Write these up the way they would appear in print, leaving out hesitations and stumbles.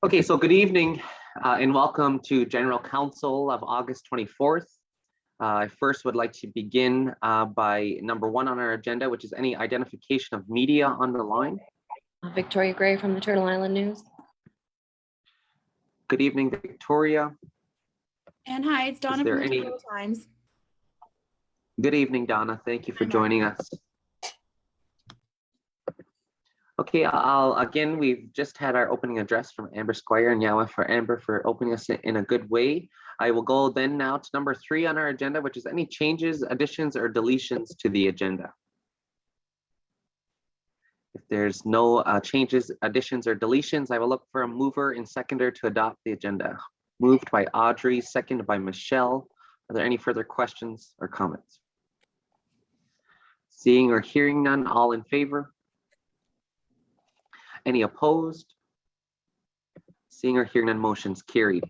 Okay, so good evening and welcome to General Council of August 24th. I first would like to begin by number one on our agenda, which is any identification of media on the line. Victoria Gray from the Turtle Island News. Good evening, Victoria. And hi, it's Donna Is there from the any- Turtle Times. Good evening, Donna. Thank you for Hi, Mark. joining us. Okay, again, we've just had our opening address from Amber Squire and Yawa for Amber for opening us in a good way. I will go then now to number three on our agenda, which is any changes, additions, or deletions to the agenda. If there's no changes, additions, or deletions, I will look for a mover and seconder to adopt the agenda. Moved by Audrey, seconded by Michelle. Are there any further questions or comments? Seeing or hearing none, all in favor? Any opposed? Seeing or hearing none, motion's carried.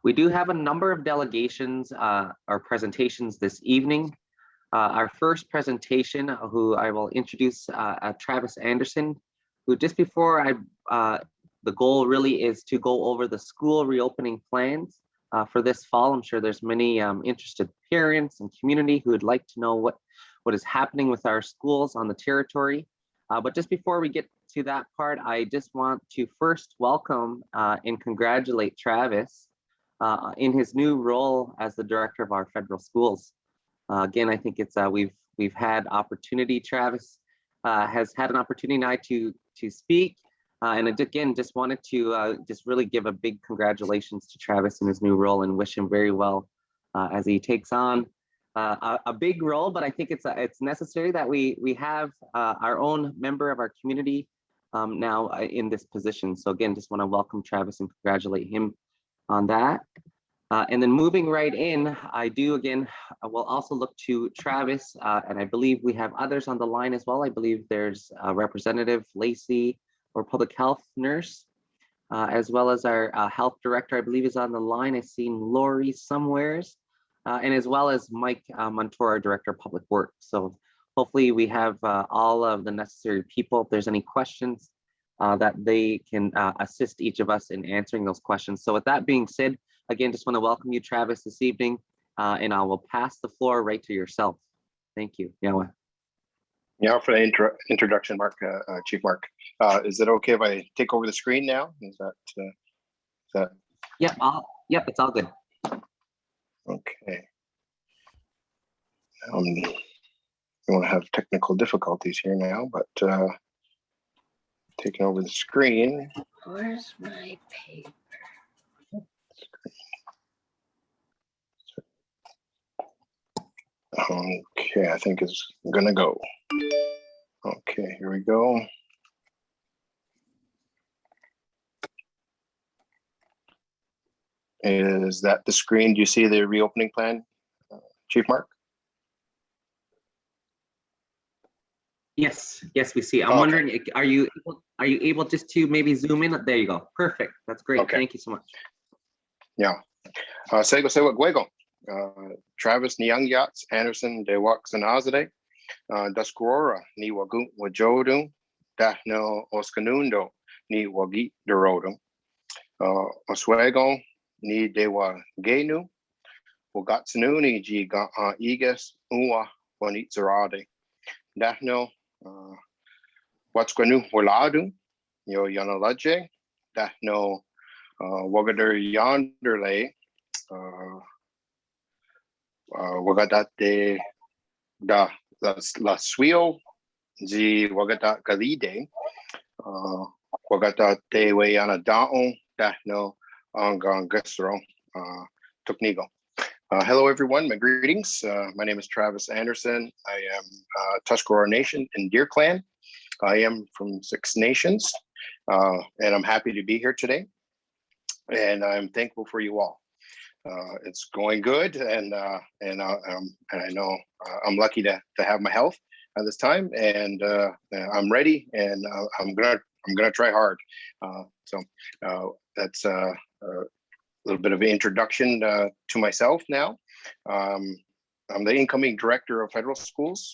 We do have a number of delegations or presentations this evening. Our first presentation, who I will introduce, Travis Anderson, who just before the goal really is to go over the school reopening plans for this fall. I'm sure there's many interested parents and community who would like to know what is happening with our schools on the territory. But just before we get to that part, I just want to first welcome and congratulate Travis in his new role as the director of our federal schools. Again, I think it's we've had opportunity. Travis has had an opportunity now to speak, and again, just wanted to just really give a big congratulations to Travis in his new role and wish him very well as he takes on a big role. But I think it's necessary that we have our own member of our community now in this position. So again, just want to welcome Travis and congratulate him on that. And then moving right in, I will also look to Travis, and I believe we have others on the line as well. I believe there's Representative Lacey, or public health nurse, as well as our health director, I believe is on the line. I've seen Lori somewheres, and as well as Mike Montour, our director of public works. So hopefully we have all of the necessary people. If there's any questions, that they can assist each of us in answering those questions. So with that being said, again, just want to welcome you, Travis, this evening, and I will pass the floor right to yourself. Thank you. Yawa. Yeah, for the introduction, Mark, Chief Mark. Is it okay if I take over the screen now? Is that? Yep, yep, it's all good. Okay. We want to have technical difficulties here now, but taking over the screen. Where's my paper? Okay, I think it's gonna go. Okay, here we go. Is that the screen? Do you see the reopening plan, Chief Mark? Yes, we see. I'm wondering, are you able just to maybe zoom in? There you go. Perfect. That's great. Okay. Thank you so much. Yeah. Sego Guego. Travis Nyang-Yats Anderson de Waxanazade. Daskurora ni wagu wajodu. Dahno Oskanundo ni wagi derodu. Oswego ni dewa genu. Wagatsanu ni ji iges uwa wanitzarade. Dahno Watsquanu Waladu, Yo Yanalaje, Dahno Wagader Yanderle, Wagadate da La Suio, Zi Wagata Galide, Wagatate Wayana Daon, Dahno Angangasro, Tuknigo. Hello, everyone. My greetings. My name is Travis Anderson. I am Tuscarora Nation and Deer Clan. I am from Six Nations, and I'm happy to be here today. And I'm thankful for you all. It's going good, and I know I'm lucky to have my health at this time, and I'm ready, and I'm gonna try hard. So that's a little bit of an introduction to myself now. I'm the incoming director of federal schools,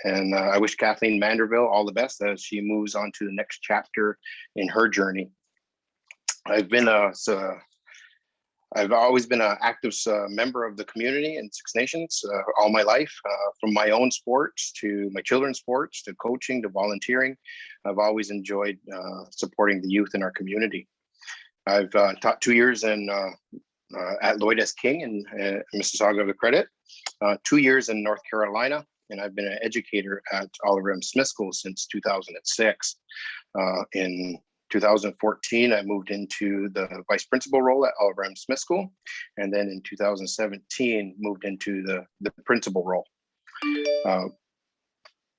and I wish Kathleen Manderville all the best as she moves on to the next chapter in her journey. I've been I've always been an active member of the community in Six Nations all my life, from my own sports to my children's sports to coaching to volunteering. I've always enjoyed supporting the youth in our community. I've taught 2 years at Lloyd S. King in Mississauga of the Credit, 2 years in North Carolina, and I've been an educator at Oliver M. Smith School since 2006. In 2014, I moved into the vice principal role at Oliver M. Smith School, and then in 2017, moved into the principal role.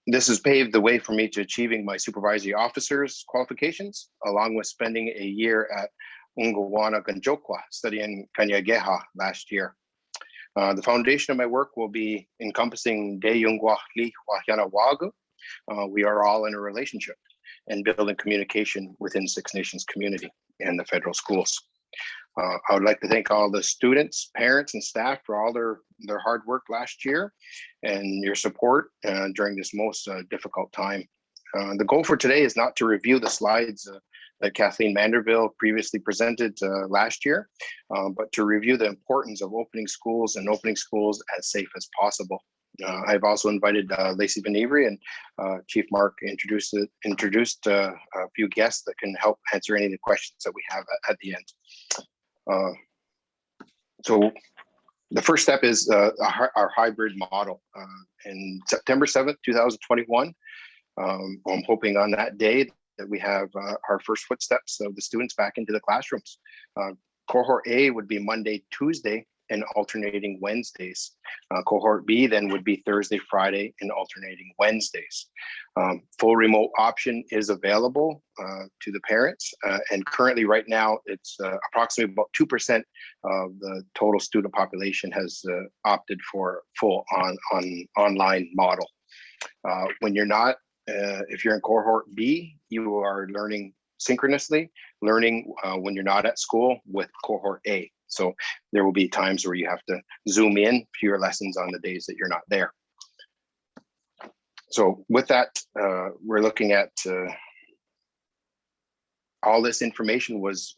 This has paved the way for me to achieving my supervisory officer's qualifications, along with spending a year at Ungawana Ganjokwa studying Kanyageha last year. The foundation of my work will be encompassing De Yungwa Li Wahyana Wagu. We are all in a relationship and building communication within Six Nations community and the federal schools. I would like to thank all the students, parents, and staff for all their hard work last year and your support during this most difficult time. The goal for today is not to review the slides that Kathleen Manderville previously presented last year, but to review the importance of opening schools and opening schools as safe as possible. I've also invited Lacey Van Avery and Chief Mark introduced a few guests that can help answer any of the questions that we have at the end. So the first step is our hybrid model. In September 7th, 2021, I'm hoping on that day that we have our first footsteps of the students back into the classrooms. Cohort A would be Monday, Tuesday, and alternating Wednesdays. Cohort B then would be Thursday, Friday, and alternating Wednesdays. Full remote option is available to the parents, and currently right now it's approximately about 2% of the total student population has opted for full online model. When you're not, if you're in cohort B, you are learning synchronously, learning when you're not at school with cohort A. So there will be times where you have to zoom in to your lessons on the days that you're not there. So with that, we're looking at all this information was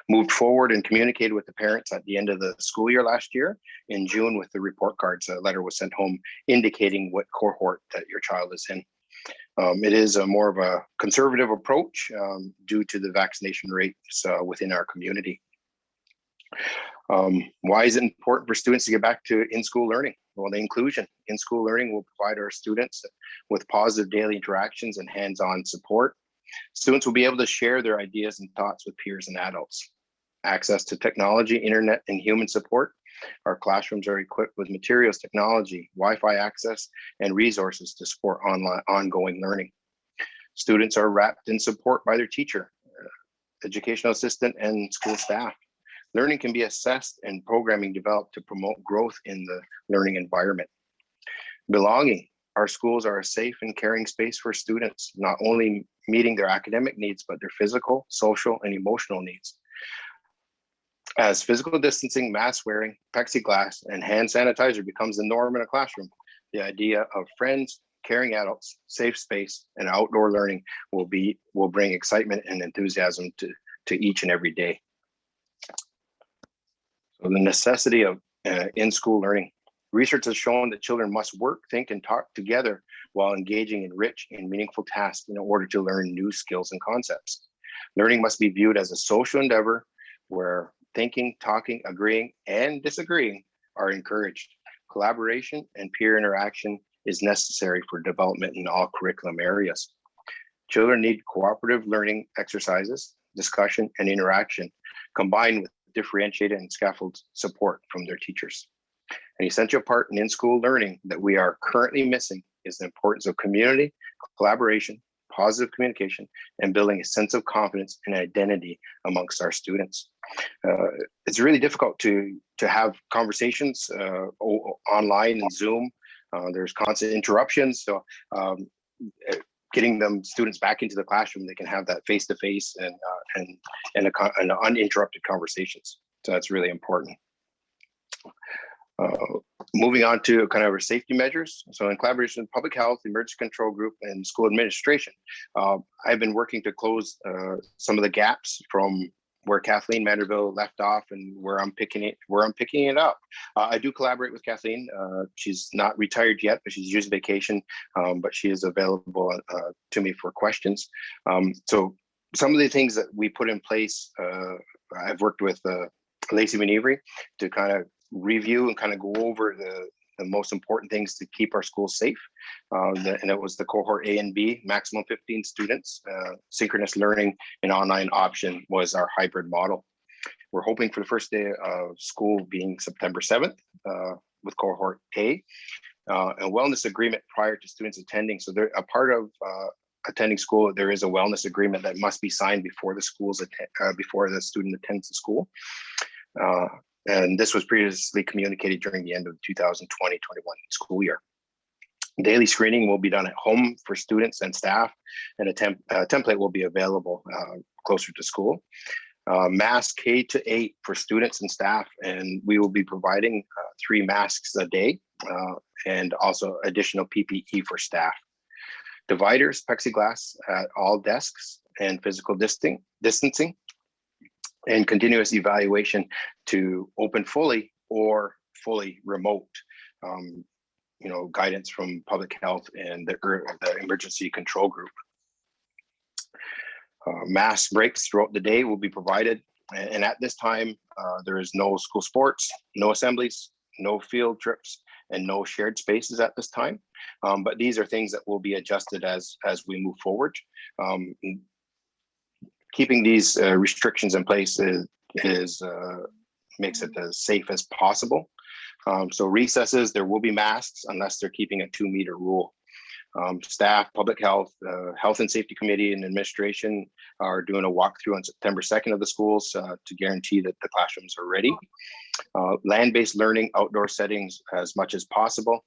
moved forward and communicated with the parents at the end of the school year last year. In June with the report cards, a letter was sent home indicating what cohort that your child is in. It is a more of a conservative approach due to the vaccination rates within our community. Why is it important for students to get back to in-school learning? Well, the inclusion. In-school learning will provide our students with positive daily interactions and hands-on support. Students will be able to share their ideas and thoughts with peers and adults. Access to technology, internet, and human support. Our classrooms are equipped with materials, technology, Wi-Fi access, and resources to support ongoing learning. Students are wrapped in support by their teacher, educational assistant, and school staff. Learning can be assessed and programming developed to promote growth in the learning environment. Belonging. Our schools are a safe and caring space for students, not only meeting their academic needs, but their physical, social, and emotional needs. As physical distancing, mask wearing, plexiglass, and hand sanitizer becomes the norm in a classroom, the idea of friends, caring adults, safe space, and outdoor learning will bring excitement and enthusiasm to each and every day. So the necessity of in-school learning. Research has shown that children must work, think, and talk together while engaging in rich and meaningful tasks in order to learn new skills and concepts. Learning must be viewed as a social endeavor where thinking, talking, agreeing, and disagreeing are encouraged. Collaboration and peer interaction is necessary for development in all curriculum areas. Children need cooperative learning exercises, discussion, and interaction combined with differentiated and scaffold support from their teachers. An essential part in in-school learning that we are currently missing is the importance of community, collaboration, positive communication, and building a sense of confidence and identity amongst our students. It's really difficult to have conversations online and Zoom. There's constant interruptions. So getting them students back into the classroom, they can have that face-to-face and uninterrupted conversations. So that's really important. Moving on to kind of our safety measures. So in collaboration with public health, emergency control group, and school administration, I've been working to close some of the gaps from where Kathleen Manderville left off and where I'm picking it up. I do collaborate with Kathleen. She's not retired yet, but she's used vacation, but she is available to me for questions. So some of the things that we put in place, I've worked with Lacey Manevry to kind of review and kind of go over the most important things to keep our schools safe. And it was the cohort A and B, maximum 15 students, synchronous learning and online option was our hybrid model. We're hoping for the first day of school being September 7th with cohort A, a wellness agreement prior to students attending. So they're a part of attending school. There is a wellness agreement that must be signed before the before the student attends the school. And this was previously communicated during the end of the 2020-21 school year. Daily screening will be done at home for students and staff, and a template will be available closer to school. Mask K-8 for students and staff, and we will be providing 3 masks a day, and also additional PPE for staff. Dividers, plexiglass at all desks, and physical distancing, and continuous evaluation to open fully or fully remote. Guidance from public health and the emergency control group. Mask breaks throughout the day will be provided. And at this time, there is no school sports, no assemblies, no field trips, and no shared spaces at this time. But these are things that will be adjusted as we move forward. Keeping these restrictions in place makes it as safe as possible. So recesses, there will be masks unless they're keeping a 2-meter rule. Staff, public health, health and safety committee and administration are doing a walkthrough on September 2nd of the schools to guarantee that the classrooms are ready. Land-based learning, outdoor settings as much as possible.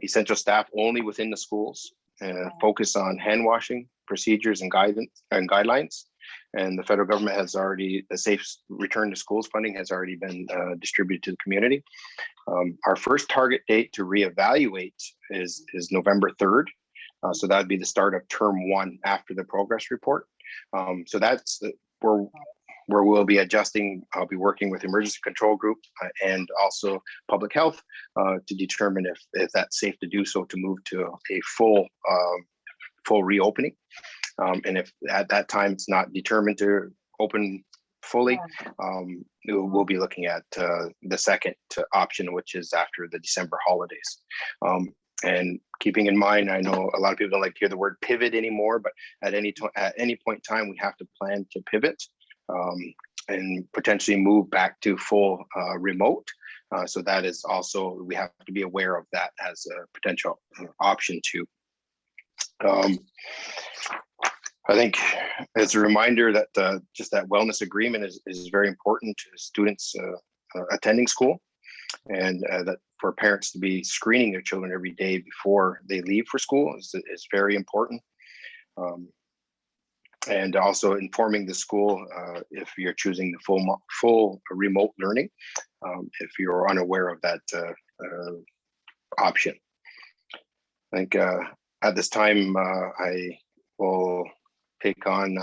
Essential staff only within the schools. Focus on hand washing procedures and guidance and guidelines. And the federal government has already, the Safe Return to Schools funding has already been distributed to the community. Our first target date to reevaluate is November 3rd. So that would be the start of term 1 after the progress report. So that's where we'll be adjusting. I'll be working with emergency control group and also public health to determine if that's safe to do so, to move to a full reopening. And if at that time it's not determined to open fully, we'll be looking at the second option, which is after the December holidays. And keeping in mind, I know a lot of people don't like to hear the word pivot anymore, but at any point in time, we have to plan to pivot and potentially move back to full remote. So that is also, we have to be aware of that as a potential option too. I think as a reminder that just that wellness agreement is very important to students attending school, and that for parents to be screening their children every day before they leave for school is very important. And also informing the school if you're choosing the full remote learning, if you're unaware of that option. I think at this time, I will take on,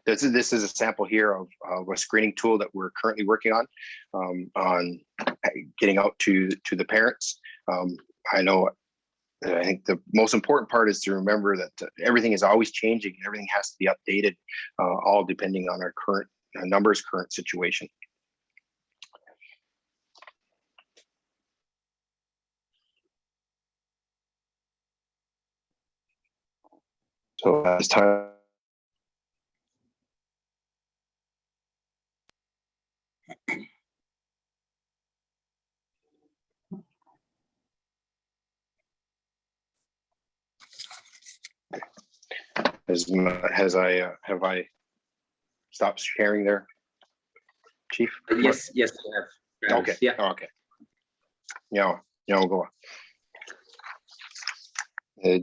this is a sample here of a screening tool that we're currently working on getting out to the parents. I think the most important part is to remember that everything is always changing. Everything has to be updated, all depending on our current numbers, current situation. So as time. Have I stopped sharing there, Chief? Yes, you have. Okay. Yeah. Okay. Yeah, we'll go on.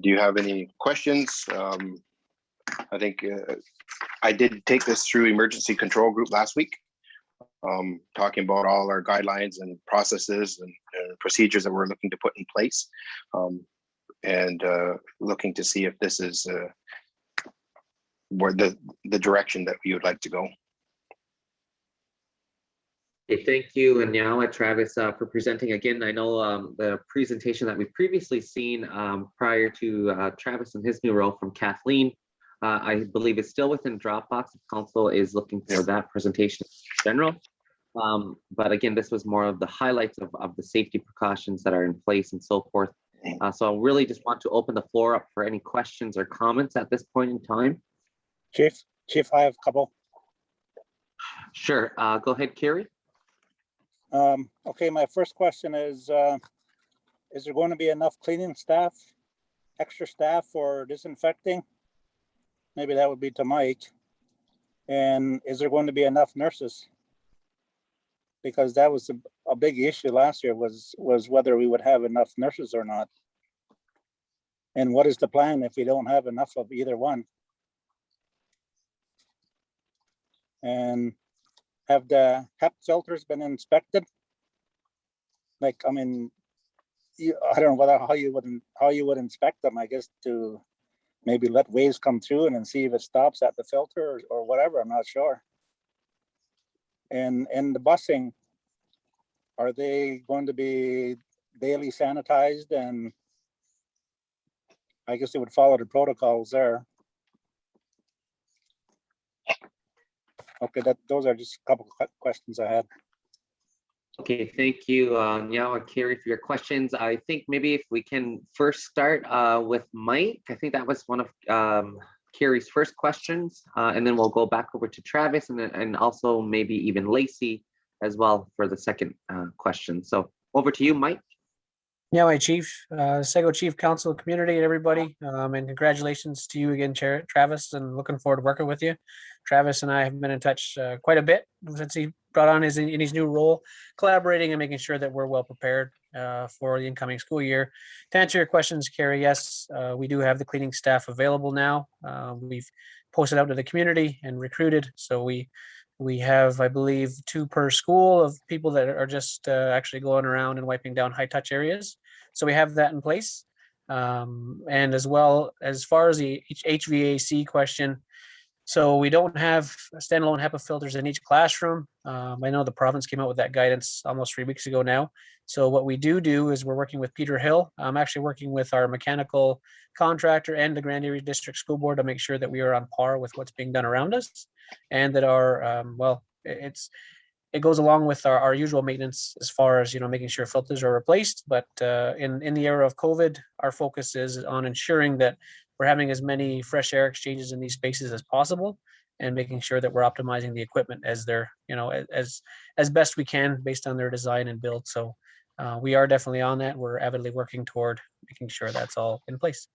Do you have any questions? I think I did take this through emergency control group last week, talking about all our guidelines and processes and procedures that we're looking to put in place, and looking to see if this is where the direction that we would like to go. Okay, thank you, and now Travis, for presenting again. I know the presentation that we've previously seen prior to Travis and his new role from Kathleen, I believe it's still within Dropbox. If council is looking for that presentation in general. But again, this was more of the highlights of the safety precautions that are in place and so forth. So I really just want to open the floor up for any questions or comments at this point in time. Chief, I have a couple. Sure, go ahead, Carrie. Okay, my first question is there going to be enough cleaning staff, extra staff for disinfecting? Maybe that would be to Mike. And is there going to be enough nurses? Because that was a big issue last year was whether we would have enough nurses or not. And what is the plan if we don't have enough of either one? And have the HEP filters been inspected? Like, I mean, I don't know how you would inspect them, I guess, to maybe let waves come through and then see if it stops at the filter or whatever, I'm not sure. And the busing, are they going to be daily sanitized? And I guess they would follow the protocols there. Okay, those are just a couple of questions I had. Okay, thank you, Nyao and Carrie, for your questions. I think maybe if we can first start with Mike. I think that was one of Carrie's first questions, and then we'll go back over to Travis and also maybe even Lacey as well for the second question. So over to you, Mike. Yeah, my chief, Sego Chief Council Community and everybody, and congratulations to you again, Travis, and looking forward to working with you. Travis and I have been in touch quite a bit since he brought on in his new role, collaborating and making sure that we're well prepared for the incoming school year. To answer your questions, Carrie, yes, we do have the cleaning staff available now. We've posted out to the community and recruited, so we have, I believe, 2 per school of people that are just actually going around and wiping down high touch areas. So we have that in place. And as well, as far as the HVAC question, so we don't have standalone HEPA filters in each classroom. I know the province came out with that guidance almost 3 weeks ago now. So what we do is we're working with Peter Hill. I'm actually working with our mechanical contractor and the Grand Area District School Board to make sure that we are on par with what's being done around us, and that our it goes along with our usual maintenance as far as, you know, making sure filters are replaced. But in the era of COVID, our focus is on ensuring that we're having as many fresh air exchanges in these spaces as possible, and making sure that we're optimizing the equipment as they're, you know, as best we can based on their design and build. So we are definitely on that. We're avidly working toward making sure that's all in place.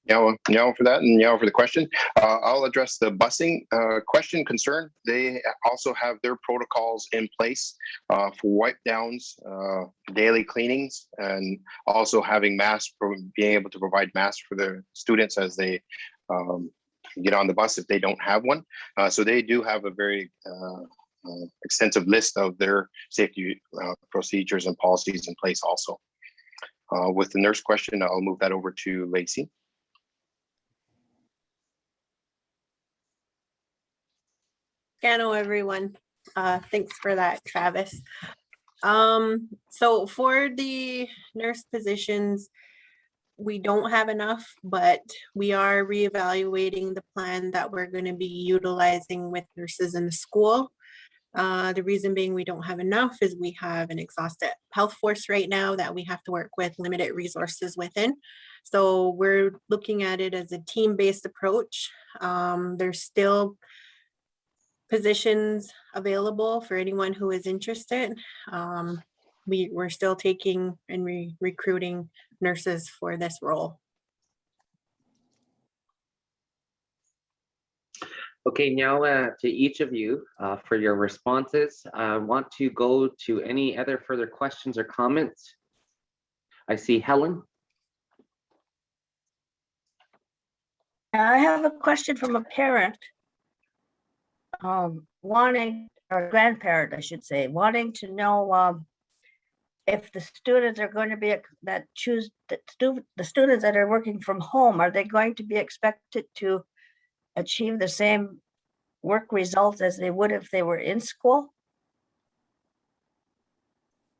Nyao for that, and Nyao for the question. I'll address the busing question concern. They also have their protocols in place for wipe downs, daily cleanings, and also having masks, being able to provide masks for the students as they get on the bus if they don't have one. So they do have a very extensive list of their safety procedures and policies in place also. With the nurse question, I'll move that over to Lacey. Hello, everyone. Thanks for that, Travis. So for the nurse positions, we don't have enough, but we are reevaluating the plan that we're going to be utilizing with nurses in the school. The reason being we don't have enough is we have an exhausted health force right now that we have to work with limited resources within. So we're looking at it as a team-based approach. There's still positions available for anyone who is interested. We're still taking and recruiting nurses for this role. Okay, now to each of you for your responses. I want to go to any other further questions or comments. I see Helen. I have a question from a parent wanting, or grandparent, I should say, wanting to know if the students are going to be the students that are working from home, are they going to be expected to achieve the same work results as they would if they were in school?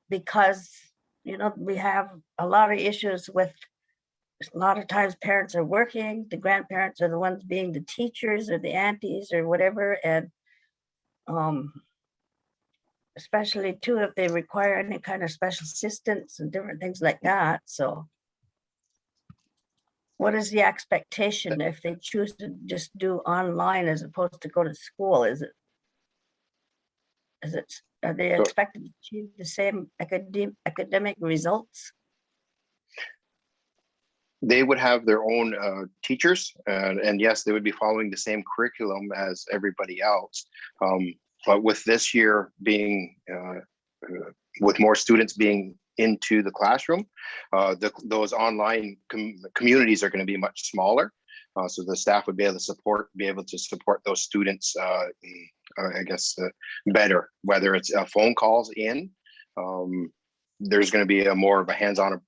Because, you know, we have a lot of issues with, a lot of times parents are working, the grandparents are the ones being the teachers or the aunties or whatever, and especially too if they require any kind of special assistance and different things like that. So what is the expectation if they choose to just do online as opposed to go to school? Is it, are they So- expected to achieve the same academic results? They would have their own teachers, and yes, they would be following the same curriculum as everybody else. But with this year being, with more students being into the classroom, those online communities are going to be much smaller. So the staff would be able to support those students, I guess, better. Whether it's phone calls in, there's going to be more of a hands-on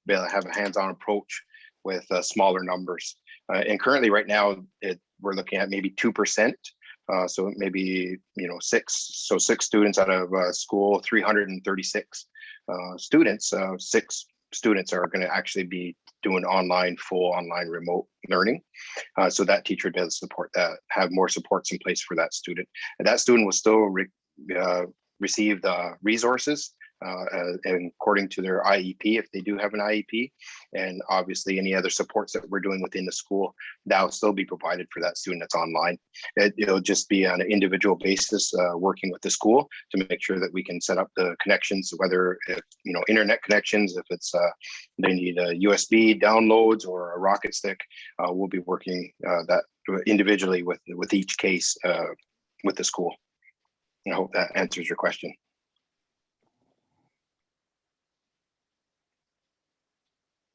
approach with smaller numbers. And currently, right now, we're looking at maybe 2%. So maybe, you know, six students out of school, 336 students. 6 students are going to actually be doing full online remote learning. So that teacher does support that, have more supports in place for that student. And that student will still receive the resources and according to their IEP, if they do have an IEP, and obviously any other supports that we're doing within the school, that will still be provided for that student that's online. It'll just be on an individual basis, working with the school to make sure that we can set up the connections, whether if, you know, internet connections, if it's they need a USB downloads or a rocket stick, we'll be working that individually with each case with the school. I hope that answers your question.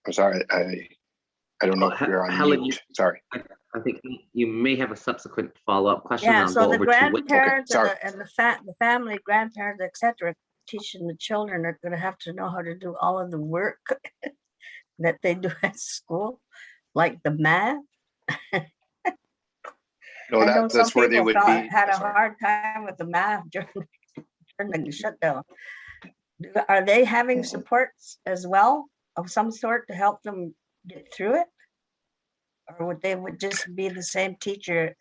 I'm sorry, I don't know if you're on Helen, mute. Sorry. I think you may have a subsequent follow-up question. Yeah, I'll so go the over to Wyatt. grandparents Okay, and the family, grandparents, etc., teaching the children are going to have to know how to do all of the work that they do at school, like the math. No, I know some that's where they people would be. had a Sorry. hard time with the math during the shutdown. Are they having supports as well of some sort to help them get through it? Or would they just be the same teacher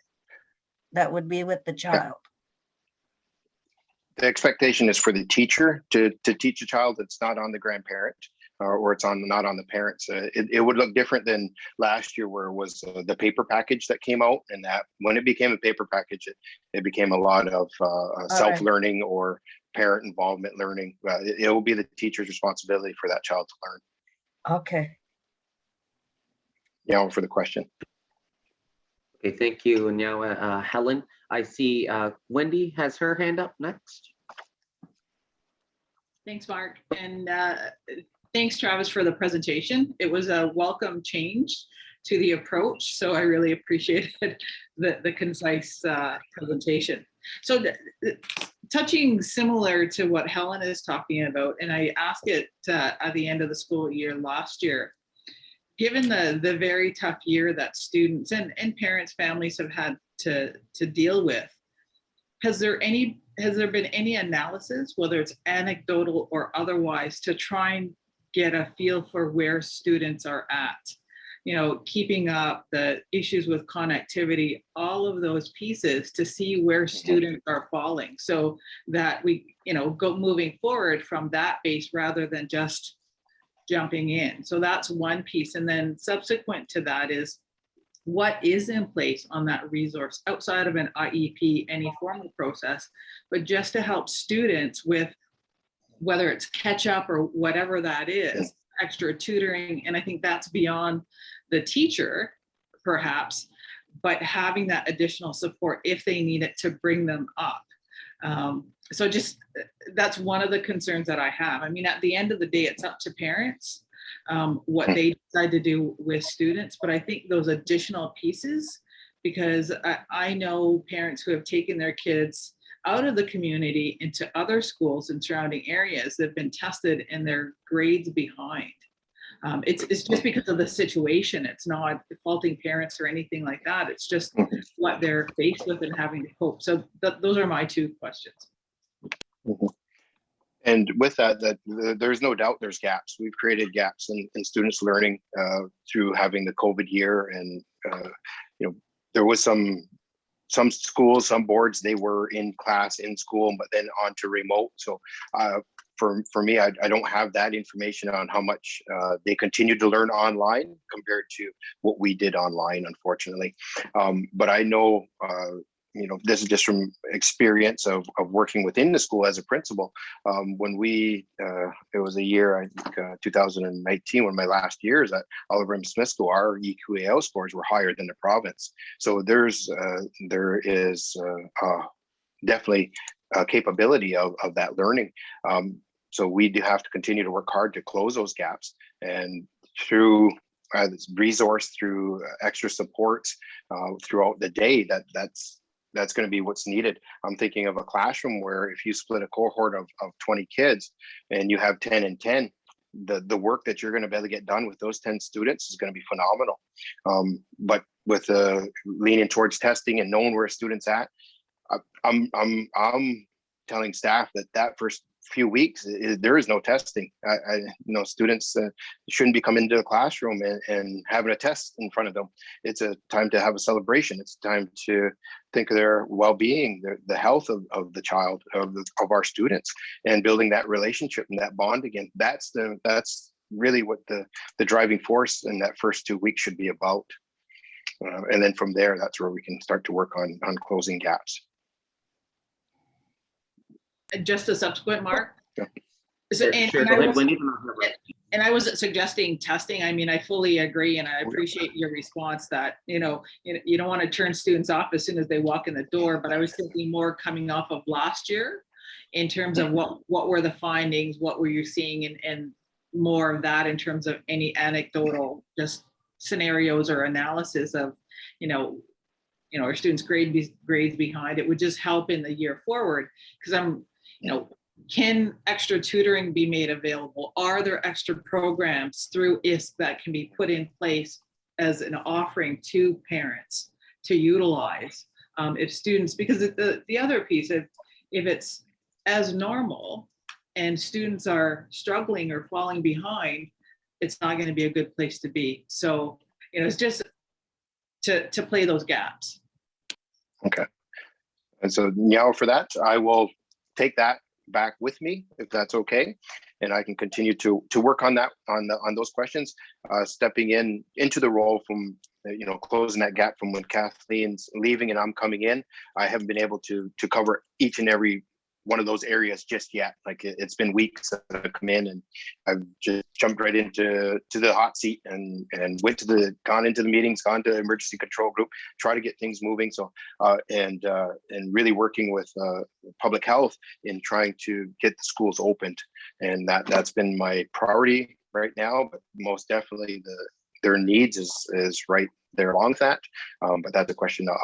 that would be with the child? The expectation is for the teacher to teach a child that's not on the grandparent or it's not on the parents. It would look different than last year where it was the paper package that came out, and that when it became a paper package, it became a lot of self-learning or parent involvement learning. It will be the teacher's responsibility for that child to learn. Okay. Yeah, for the question. Okay, thank you. And now, Helen, I see Wendy has her hand up next. Thanks, Mark. And thanks, Travis, for the presentation. It was a welcome change to the approach. So I really appreciated the concise presentation. So touching similar to what Helen is talking about, and I asked it at the end of the school year last year, given the very tough year that students and parents, families have had to deal with, has there been any analysis, whether it's anecdotal or otherwise, to try and get a feel for where students are at? You know, keeping up, the issues with connectivity, all of those pieces to see where students are falling, so that we, you know, go moving forward from that base rather than just jumping in. So that's one piece. And then subsequent to that is what is in place on that resource outside of an IEP, any formal process, but just to help students with whether it's catch up or whatever that is, extra tutoring. And I think that's beyond the teacher, perhaps, but having that additional support if they need it to bring them up. So just, that's one of the concerns that I have. I mean, at the end of the day, it's up to parents what they decide to do with students. But I think those additional pieces, because I know parents who have taken their kids out of the community into other schools in surrounding areas that have been tested and their grades behind. It's just because of the situation. It's not faulting parents or anything like that. It's just what they're faced with and having to cope. So those are my two questions. And with that, there's no doubt there's gaps. We've created gaps in students learning through having the COVID year, and there was some schools, some boards, they were in class in school, but then on to remote. So for me, I don't have that information on how much they continue to learn online compared to what we did online, unfortunately. But I know, this is just from experience of working within the school as a principal. When it was a year, I think 2019, one of my last years at Oliver M. Smith School, our EQAL scores were higher than the province. So there is definitely a capability of that learning. So we do have to continue to work hard to close those gaps, and through this resource, through extra support throughout the day, that's going to be what's needed. I'm thinking of a classroom where if you split a cohort of 20 kids and you have 10 and 10, the work that you're going to be able to get done with those 10 students is going to be phenomenal. But with leaning towards testing and knowing where a student's at, I'm telling staff that first few weeks there is no testing. Students shouldn't be coming into the classroom and having a test in front of them. It's a time to have a celebration. It's time to think of their well-being, the health of the child, of our students, and building that relationship and that bond again. That's really what the driving force in that first 2 weeks should be about. And then from there, that's where we can start to work on closing gaps. Just a subsequent, Mark. Yeah. So, Sure, go ahead, Wendy. And I wasn't suggesting testing. I mean, I fully agree, and I appreciate your response that you don't want to turn students off as soon as they walk in the door. But I was thinking more coming off of last year, in terms of what were the findings, what were you seeing, and more of that in terms of any anecdotal just scenarios or analysis of our students' grades behind. It would just help in the year forward, because can extra tutoring be made available? Are there extra programs through ISC that can be put in place as an offering to parents to utilize if students, because the other piece, if it's as normal and students are struggling or falling behind, it's not going to be a good place to be. So, it's just to play those gaps. Okay. And so now for that, I will take that back with me, if that's okay, and I can continue to work on that, on those questions, stepping into the role from closing that gap from when Kathleen's leaving and I'm coming in. I haven't been able to cover each and every one of those areas just yet. Like it's been weeks that I've come in and I've just jumped right into the hot seat and gone into the meetings, gone to emergency control group, try to get things moving. So and really working with public health in trying to get the schools opened, and that's been my priority right now. But most definitely their needs is right there along with that. But that's a question that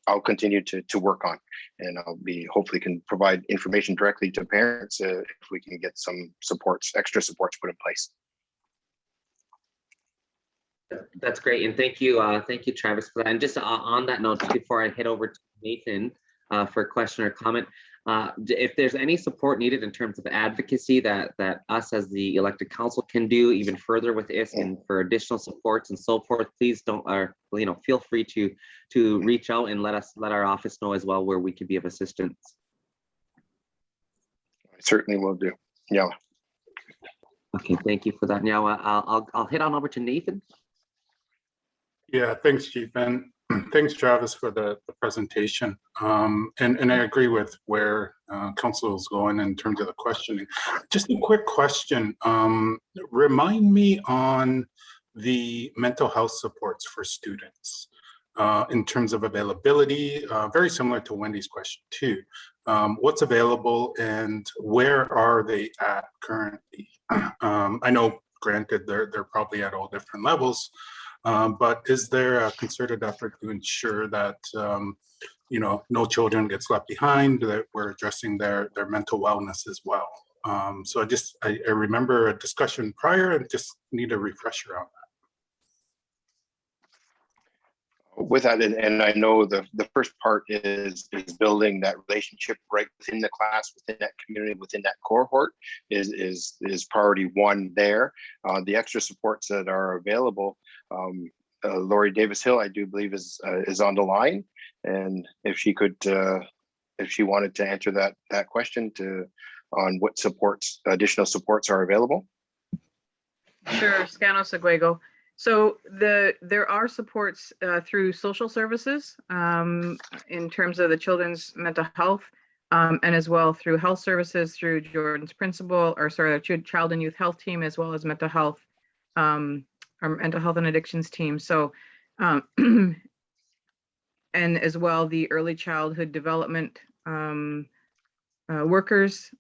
I'll continue to work on, and I'll be hopefully can provide information directly to parents if we can get some extra supports put in place. That's great, and thank you, Travis, for that. And just on that note, before I head over to Nathan for a question or comment, if there's any support needed in terms of advocacy that us as the elected council can do even further with ISC and for additional supports and so forth, please feel free to reach out and let our office know as well where we could be of assistance. I certainly will do. Yeah. Okay, thank you for that. Now I'll head on over to Nathan. Yeah, thanks, Chief, and thanks, Travis, for the presentation. And I agree with where council is going in terms of the questioning. Just a quick question. Remind me on the mental health supports for students in terms of availability, very similar to Wendy's question too. What's available and where are they at currently? I know, granted, they're probably at all different levels, but is there a concerted effort to ensure that no children gets left behind, that we're addressing their mental wellness as well? So I remember a discussion prior and just need a refresher on With that, and I know the first part is building that relationship right within the class, within that community, within that cohort is priority one there. The extra supports that are available, Lori Davis Hill, I do believe is on the line, and if she could, if she wanted to answer that question on what supports, additional supports are available. Sure, Scano Seguego. So there are supports through social services in terms of the children's mental health, and as well through health services through Jordan's principal, or sorry, child and youth health team, as well as mental health, our mental health and addictions team. So, and as well the early childhood development workers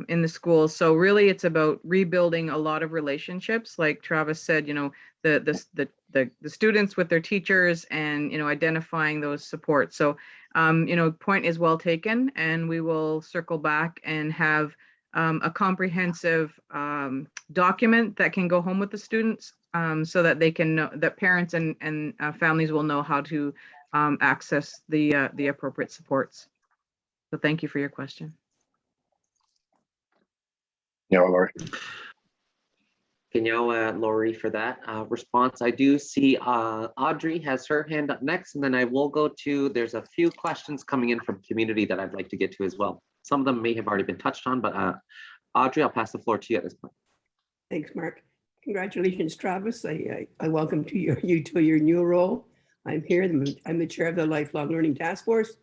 in the schools. So really it's about rebuilding a lot of relationships. Like Travis said, you know, the students with their teachers, and, you know, identifying those supports. So, you know, point is well taken, and we will circle back and have a comprehensive document that can go home with the students, so that they can know, that parents and families will know how to access the appropriate supports. So thank you for your question. Yeah, Lori. Thank you, Lori, for that response. I do see Audrey has her hand up next, and then I will go to, there's a few questions coming in from community that I'd like to get to as well. Some of them may have already been touched on, but Audrey, I'll pass the floor to you at this point. Thanks, Mark. Congratulations, Travis. I welcome you to your new role. I'm here. I'm the chair of the Lifelong Learning Task Force.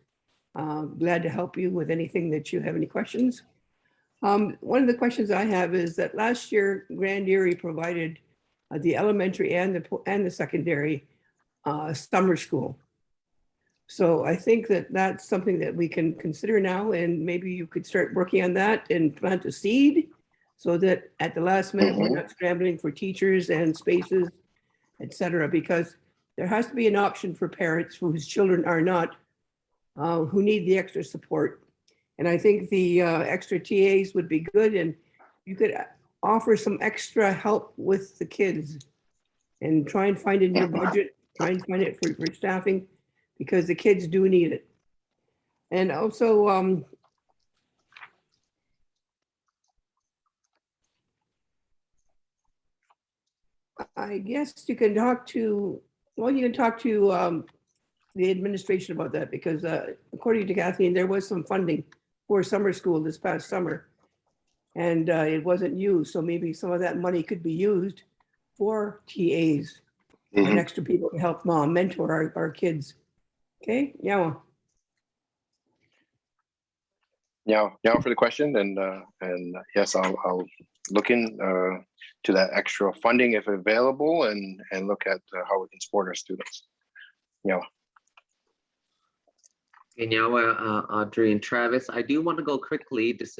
Glad to help you with anything that you have any questions. One of the questions I have is that last year, Grand Erie provided the elementary and the secondary summer school. So I think that that's something that we can consider now, and maybe you could start working on that and plant a seed so that at the last minute, we're not scrambling for teachers and spaces, et cetera, because there has to be an option for parents whose children are not, who need the extra support. And I think the extra TAs would be good, and you could offer some extra help with the kids and try and find it in your budget, try and find it for staffing, because the kids do need it. And also, I guess you can talk to, well, you can talk to the administration about that, because according to Kathleen, there was some funding for summer school this past summer, and it wasn't used. So maybe some of that money could be used for TAs and extra people to help mentor our kids. Okay, yeah. Yeah, for the question, and yes, I'll look in to that extra funding if available, and look at how we can support our students. Yeah. And now, Audrey and Travis, I do want to go quickly, just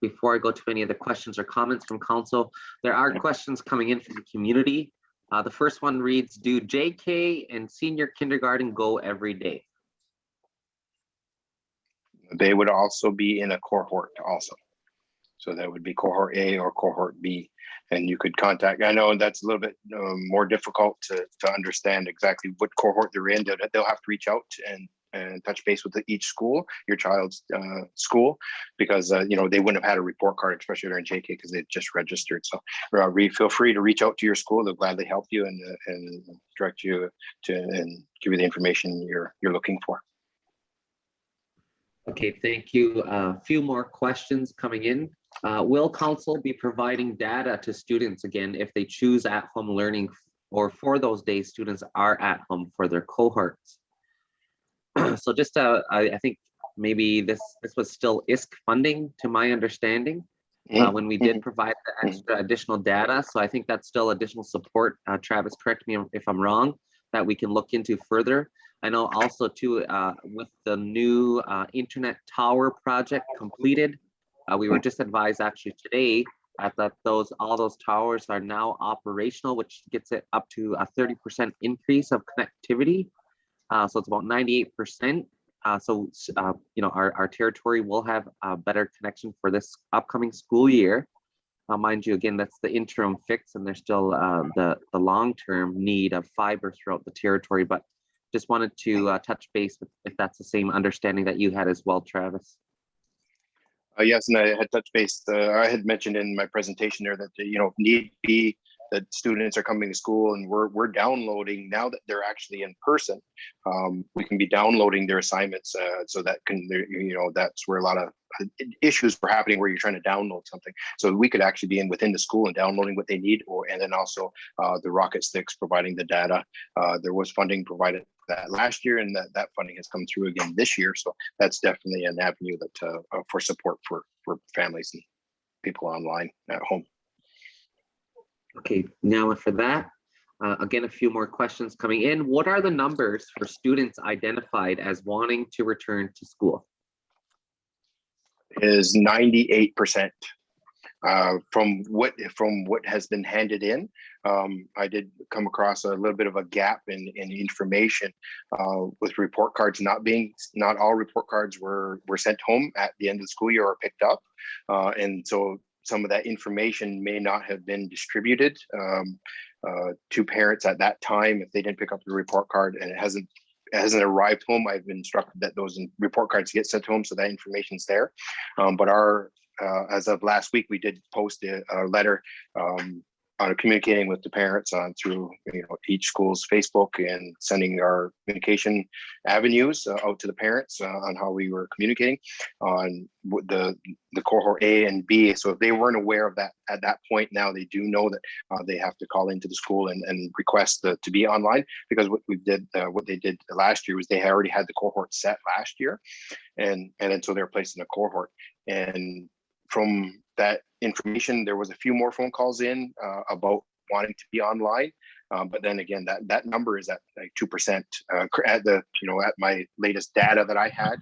before I go to any of the questions or comments from council. There are questions coming in from the community. The first one reads, do JK and senior kindergarten go every day? They would also be in a cohort also. So that would be cohort A or cohort B. And you could contact, I know that's a little bit more difficult to understand exactly what cohort they're in. They'll have to reach out and touch base with each school, your child's school, because you know, they wouldn't have had a report card, especially during JK, because they just registered. So feel free to reach out to your school. They'll gladly help you and direct you to and give you the information you're looking for. Okay, thank you. A few more questions coming in. Will council be providing data to students again if they choose at-home learning, or for those days students are at home for their cohorts? So just I think maybe this was still ISC funding, to my understanding, when we did provide the extra additional data. So I think that's still additional support. Travis, correct me if I'm wrong, that we can look into further. I know also too, with the new internet tower project completed, we were just advised actually today that all those towers are now operational, which gets it up to a 30% increase of connectivity. So it's about 98%. our territory will have a better connection for this upcoming school year. Mind you, again, that's the interim fix, and there's still the long-term need of fiber throughout the territory. But just wanted to touch base if that's the same understanding that you had as well, Travis. Yes, and I had touched base. I had mentioned in my presentation there that need be that students are coming to school, and we're downloading now that they're actually in person. We can be downloading their assignments, so that can that's where a lot of issues were happening, where you're trying to download something. So we could actually be within the school and downloading what they need, and then also the rocket sticks providing the data. There was funding provided that last year, and that funding has come through again this year. So that's definitely an avenue that for support for families and people online at home. Okay, now for that, again, a few more questions coming in. What are the numbers for students identified as wanting to return to school? Is 98%. From what has been handed in. I did come across a little bit of a gap in information with report cards not all report cards were sent home at the end of the school year or picked up, and so some of that information may not have been distributed to parents at that time if they didn't pick up the report card, and it hasn't arrived home. I've been instructed that those report cards get sent home, so that information's there. But as of last week, we did post a letter on communicating with the parents through each school's Facebook, and sending our communication avenues out to the parents on how we were communicating on the cohort A and B. So if they weren't aware of that at that point, now they do know that they have to call into the school and request to be online, because what they did last year was they already had the cohort set last year, and then so they're placed in a cohort. And from that information, there was a few more phone calls in about wanting to be online, but then again, that number is at like 2%. At my latest data that I had,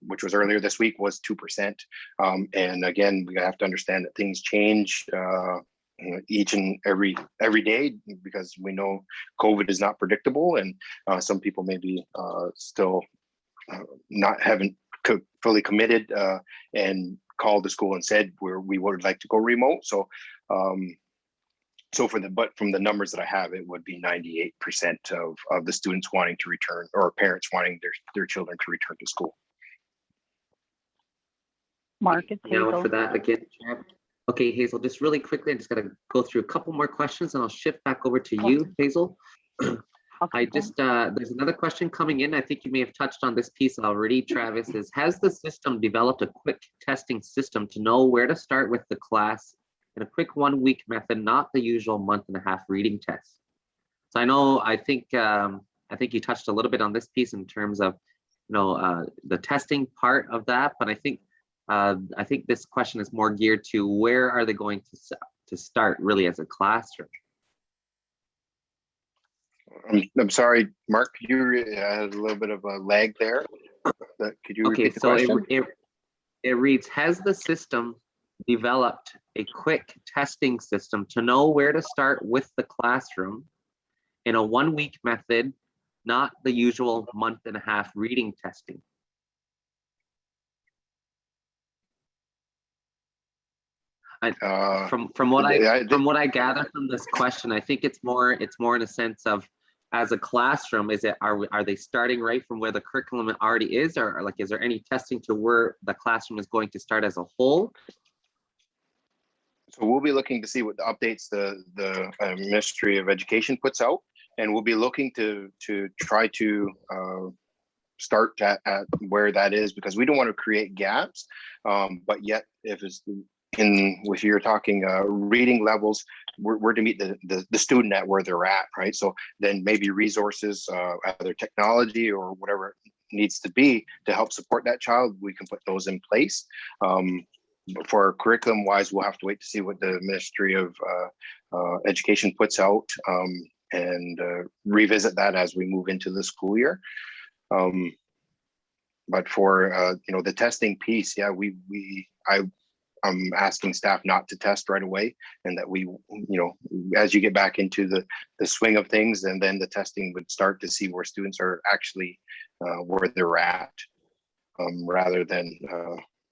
which was earlier this week, was 2%. And again, we have to understand that things change each and every day, because we know COVID is not predictable, and some people may be still haven't fully committed and called the school and said we would like to go remote. So but from the numbers that I have, it would be 98% of the students wanting to return, or parents wanting their children to return to school. Mark, it's Now Hazel. for that again, okay, Hazel, just really quickly, I'm just gonna go through a couple more questions and I'll shift back over to you, Hazel. Okay, there's another question coming in. I think you may have touched on this piece already, Travis, has the system developed a quick testing system to know where to start with the class in a quick 1 week method, not the usual month-and-a-half reading test? So I think you touched a little bit on this piece in terms of, the testing part of that, but I think this question is more geared to where are they going to start really as a classroom? I'm sorry, Mark, you had a little bit of a lag there. Could you repeat the question? It reads, has the system developed a quick testing system to know where to start with the classroom in a 1 week method, not the usual month-and-a-half reading testing? From what I gather from this question, I think it's more in a sense of, as a classroom, are they starting right from where the curriculum already is, or like is there any testing to where the classroom is going to start as a whole? So we'll be looking to see what the updates the Ministry of Education puts out, and we'll be looking to try to start at where that is, because we don't want to create gaps, but yet if you're talking reading levels, we're to meet the student at where they're at, right? So then maybe resources, either technology or whatever it needs to be to help support that child, we can put those in place. For curriculum wise, we'll have to wait to see what the Ministry of Education puts out, and revisit that as we move into the school year. But for the testing piece, yeah, I'm asking staff not to test right away, and that we, as you get back into the swing of things, and then the testing would start to see where students are actually where they're at, rather than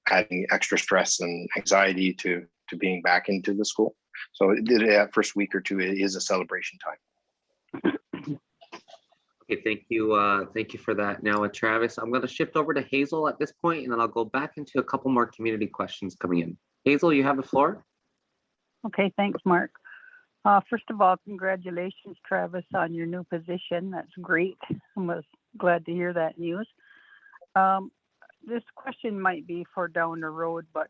adding extra stress and anxiety to being back into the school. So that first week or two, it is a celebration time. Okay, thank you for that. Now, Travis, I'm going to shift over to Hazel at this point, and then I'll go back into a couple more community questions coming in. Hazel, you have the floor. Okay, thanks, Mark. First of all, congratulations, Travis, on your new position. That's great. I was glad to hear that news. This question might be for down the road, but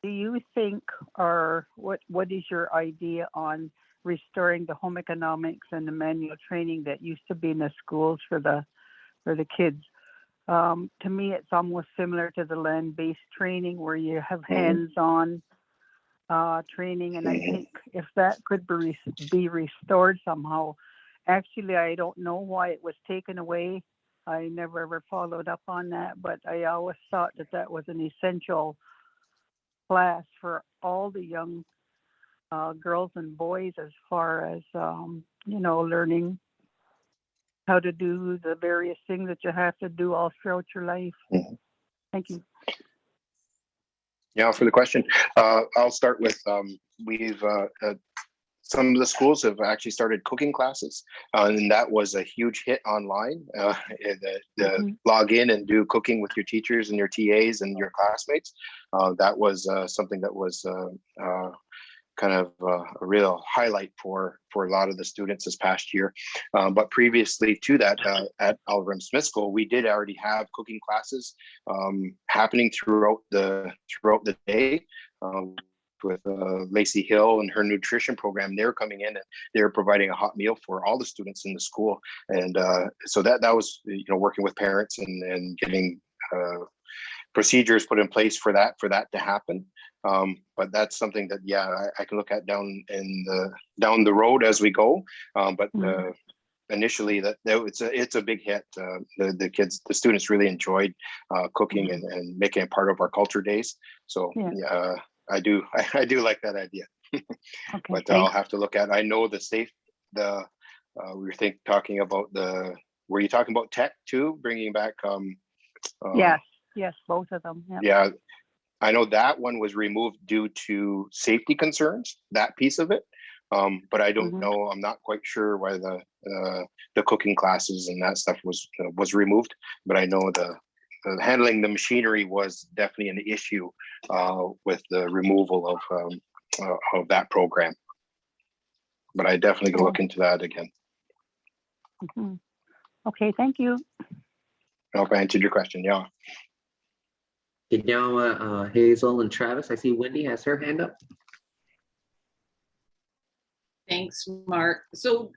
do you think, or what is your idea on restoring the home economics and the manual training that used to be in the schools for the kids? To me, it's almost similar to the land-based training where you have hands-on training, and I think if that could be restored somehow. Actually, I don't know why it was taken away. I never ever followed up on that, but I always thought that was an essential class for all the young girls and boys, as far as learning how to do the various things that you have to do all throughout your life. Thank you. Yeah, for the question. I'll start with we've some of the schools have actually started cooking classes, and that was a huge hit online. Log in and do cooking with your teachers and your TAs and your classmates. That was something that was kind of a real highlight for a lot of the students this past year. But previously to that, at Oliver M. Smith School, we did already have cooking classes happening throughout the day. With Lacey Hill and her nutrition program, they're coming in and they're providing a hot meal for all the students in the school. And so that was, working with parents and getting procedures put in place for that to happen. But that's something that, I can look at down the road as we go. But initially it's a big hit. The students really enjoyed cooking and making it part of our culture days. So I do like that idea. Okay, but I'll have to look at, I know we were talking about were you talking about tech too, bringing back yes, both of them. Yeah, I know that one was removed due to safety concerns, that piece of it. But I don't know, I'm not quite sure why the cooking classes and that stuff was removed, but I know the handling the machinery was definitely an issue with the removal of that program. But I definitely can look into that again. Okay, thank you. I hope I answered your question. Yeah. Okay, now Hazel and Travis, I see Wendy has her hand up. Thanks, Mark. So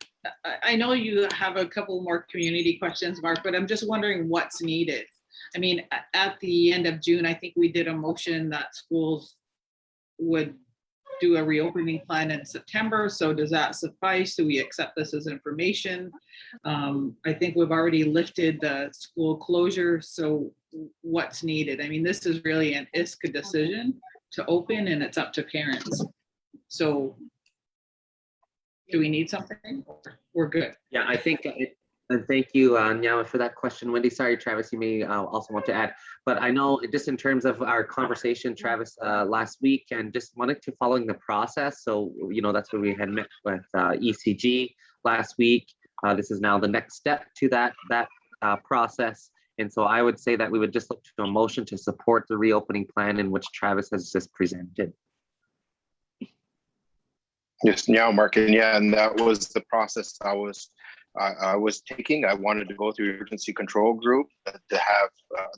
I know you have a couple more community questions, Mark, but I'm just wondering what's needed. I mean, at the end of June, I think we did a motion that schools would do a reopening plan in September. So does that suffice? Do we accept this as information? I think we've already lifted the school closure. So what's needed? I mean, this is really an ISCA decision to open, and it's up to parents. So do we need something? We're good. Yeah, I think, and thank you, Nyawa, for that question. Wendy, sorry, Travis, you may also want to add, but I know just in terms of our conversation, Travis, last week, and just wanted to following the process. So, that's where we had met with ECG last week. This is now the next step to that process. And so I would say that we would just look to a motion to support the reopening plan in which Travis has just presented. Yes, now, Mark, and that was the process I was taking. I wanted to go through the urgency control group to have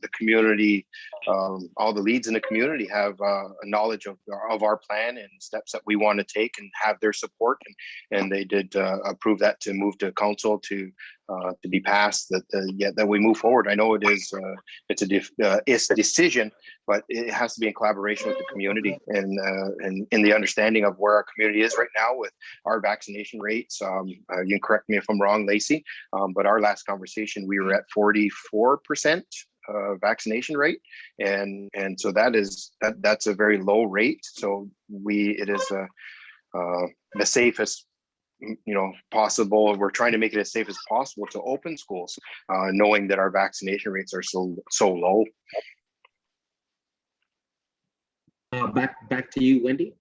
the community, all the leads in the community have a knowledge of our plan and steps that we want to take and have their support. And they did approve that to move to council to be passed, that we move forward. I know it's a decision, but it has to be in collaboration with the community and in the understanding of where our community is right now with our vaccination rates. You can correct me if I'm wrong, Lacey, but our last conversation, we were at 44% vaccination rate. And so that's a very low rate. So it is the safest possible. We're trying to make it as safe as possible to open schools, knowing that our vaccination rates are so low. Back to you, Wendy.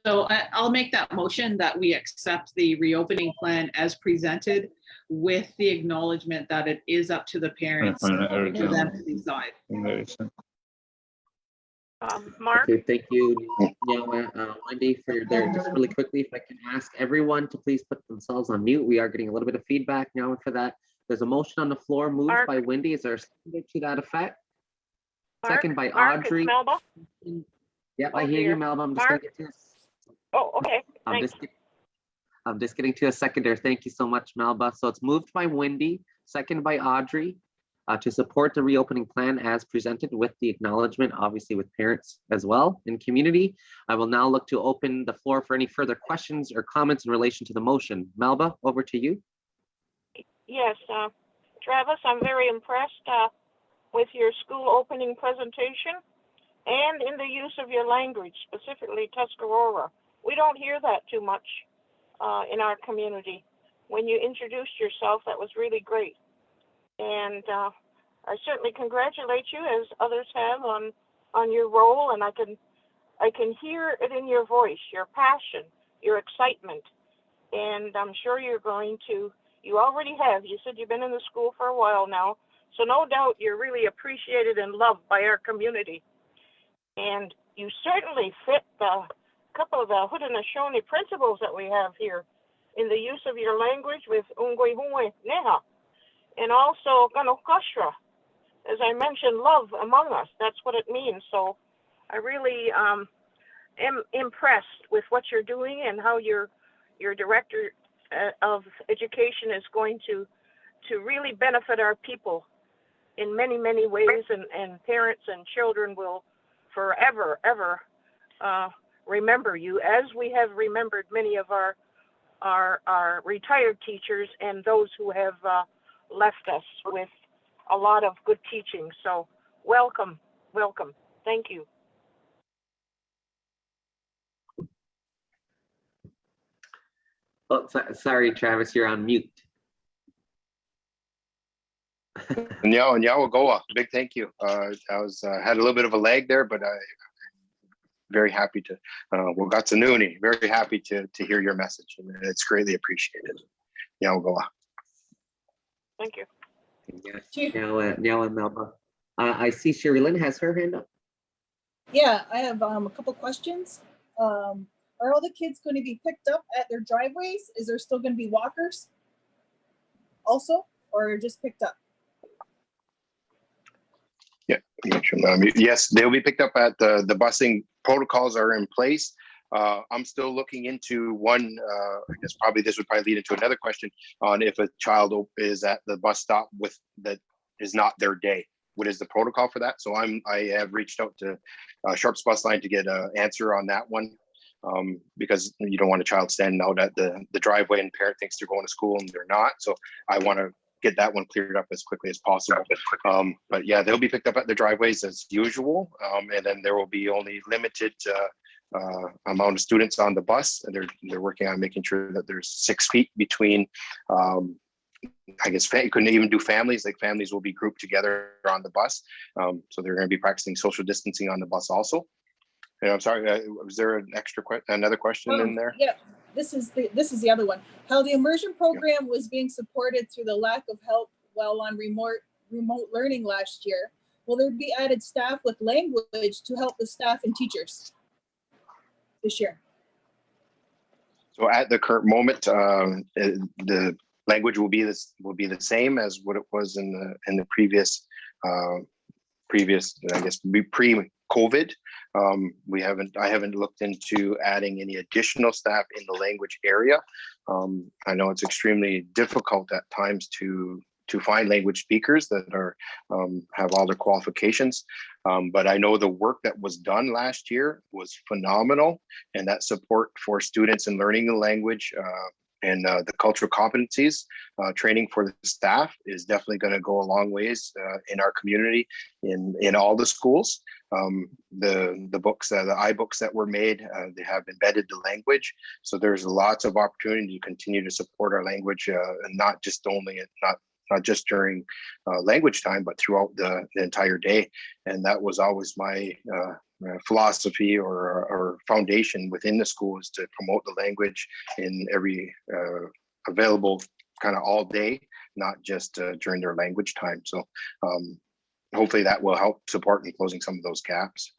So I'll make that motion that we accept the reopening plan as presented with the acknowledgement that it is up to the parents for them to decide. Mark? Okay, thank you, Wendy, for there. Just really quickly, if I can ask everyone to please put themselves on mute. We are getting a little bit of feedback now for that. There's a motion on the floor moved Mark? by Wendy. Is there a second to that effect? Mark? Second by Mark, it's Audrey. Melba? Yep, Oh, I hear you, dear. Melba. I'm just gonna Mark? get to Oh, okay, I'm thanks. I'm just getting to a seconder. Thank you so much, Melba. So it's moved by Wendy, second by Audrey, to support the reopening plan as presented with the acknowledgement, obviously with parents as well in community. I will now look to open the floor for any further questions or comments in relation to the motion. Melba, over to you. Yes, Travis, I'm very impressed with your school opening presentation and in the use of your language, specifically Tuscarora. We don't hear that too much in our community. When you introduced yourself, that was really great. And I certainly congratulate you, as others have, on your role. And I can hear it in your voice, your passion, your excitement. And I'm sure you're going to. You already have. You said you've been in the school for a while now, so no doubt you're really appreciated and loved by our community. And you certainly fit the couple of the Haudenosaunee principles that we have here in the use of your language with Ungwe Neha, and also Ganokashra. As I mentioned, love among us. That's what it means. So I really am impressed with what you're doing and how your director of education is going to really benefit our people in many, many ways, and parents and children will forever, ever remember you, as we have remembered many of our retired teachers and those who have left us with a lot of good teaching. So welcome, welcome. Thank you. Oh, sorry, Travis, you're on mute. And Yawagoa, big thank you. I was had a little bit of a lag there, but I'm very happy to. Wagatsanuni, very happy to hear your message, and it's greatly appreciated. Yawagoa. Thank you. Yes. Now, Melba. I see Sherry Lynn has her hand up. Yeah, I have a couple questions. Are all the kids going to be picked up at their driveways? Is there still going to be walkers also, or just picked up? Yeah, yes, they'll be picked up at the busing protocols are in place. I'm still looking into one, I guess probably this would probably lead into another question on if a child is at the bus stop with that is not their day. What is the protocol for that? So I have reached out to Sharp's bus line to get an answer on that one, because you don't want a child standing out at the driveway and parent thinks they're going to school and they're not. So I want to get that one cleared up as quickly as possible. But yeah, they'll be picked up at the driveways as usual. And then there will be only limited amount of students on the bus. And they're working on making sure that there's 6 feet between, I guess you couldn't even do families, like families will be grouped together on the bus. So they're going to be practicing social distancing on the bus also. And I'm sorry, was there another question in there? Yeah, this is the other one. How the immersion program was being supported through the lack of help while on remote learning last year. Will there be added staff with language to help the staff and teachers this year? So at the current moment, the language will be the same as what it was in the previous I guess pre-COVID. I haven't looked into adding any additional staff in the language area. I know it's extremely difficult at times to find language speakers that are have all their qualifications. But I know the work that was done last year was phenomenal, and that support for students in learning the language the cultural competencies training for the staff is definitely going to go a long ways in our community, in all the schools. The books, the iBooks that were made, they have embedded the language. So there's lots of opportunity to continue to support our language, and not just during language time, but throughout the entire day. And that was always my philosophy or foundation within the school, is to promote the language in every available kind of all day, not just during their language time. So hopefully that will help support in closing some of those gaps.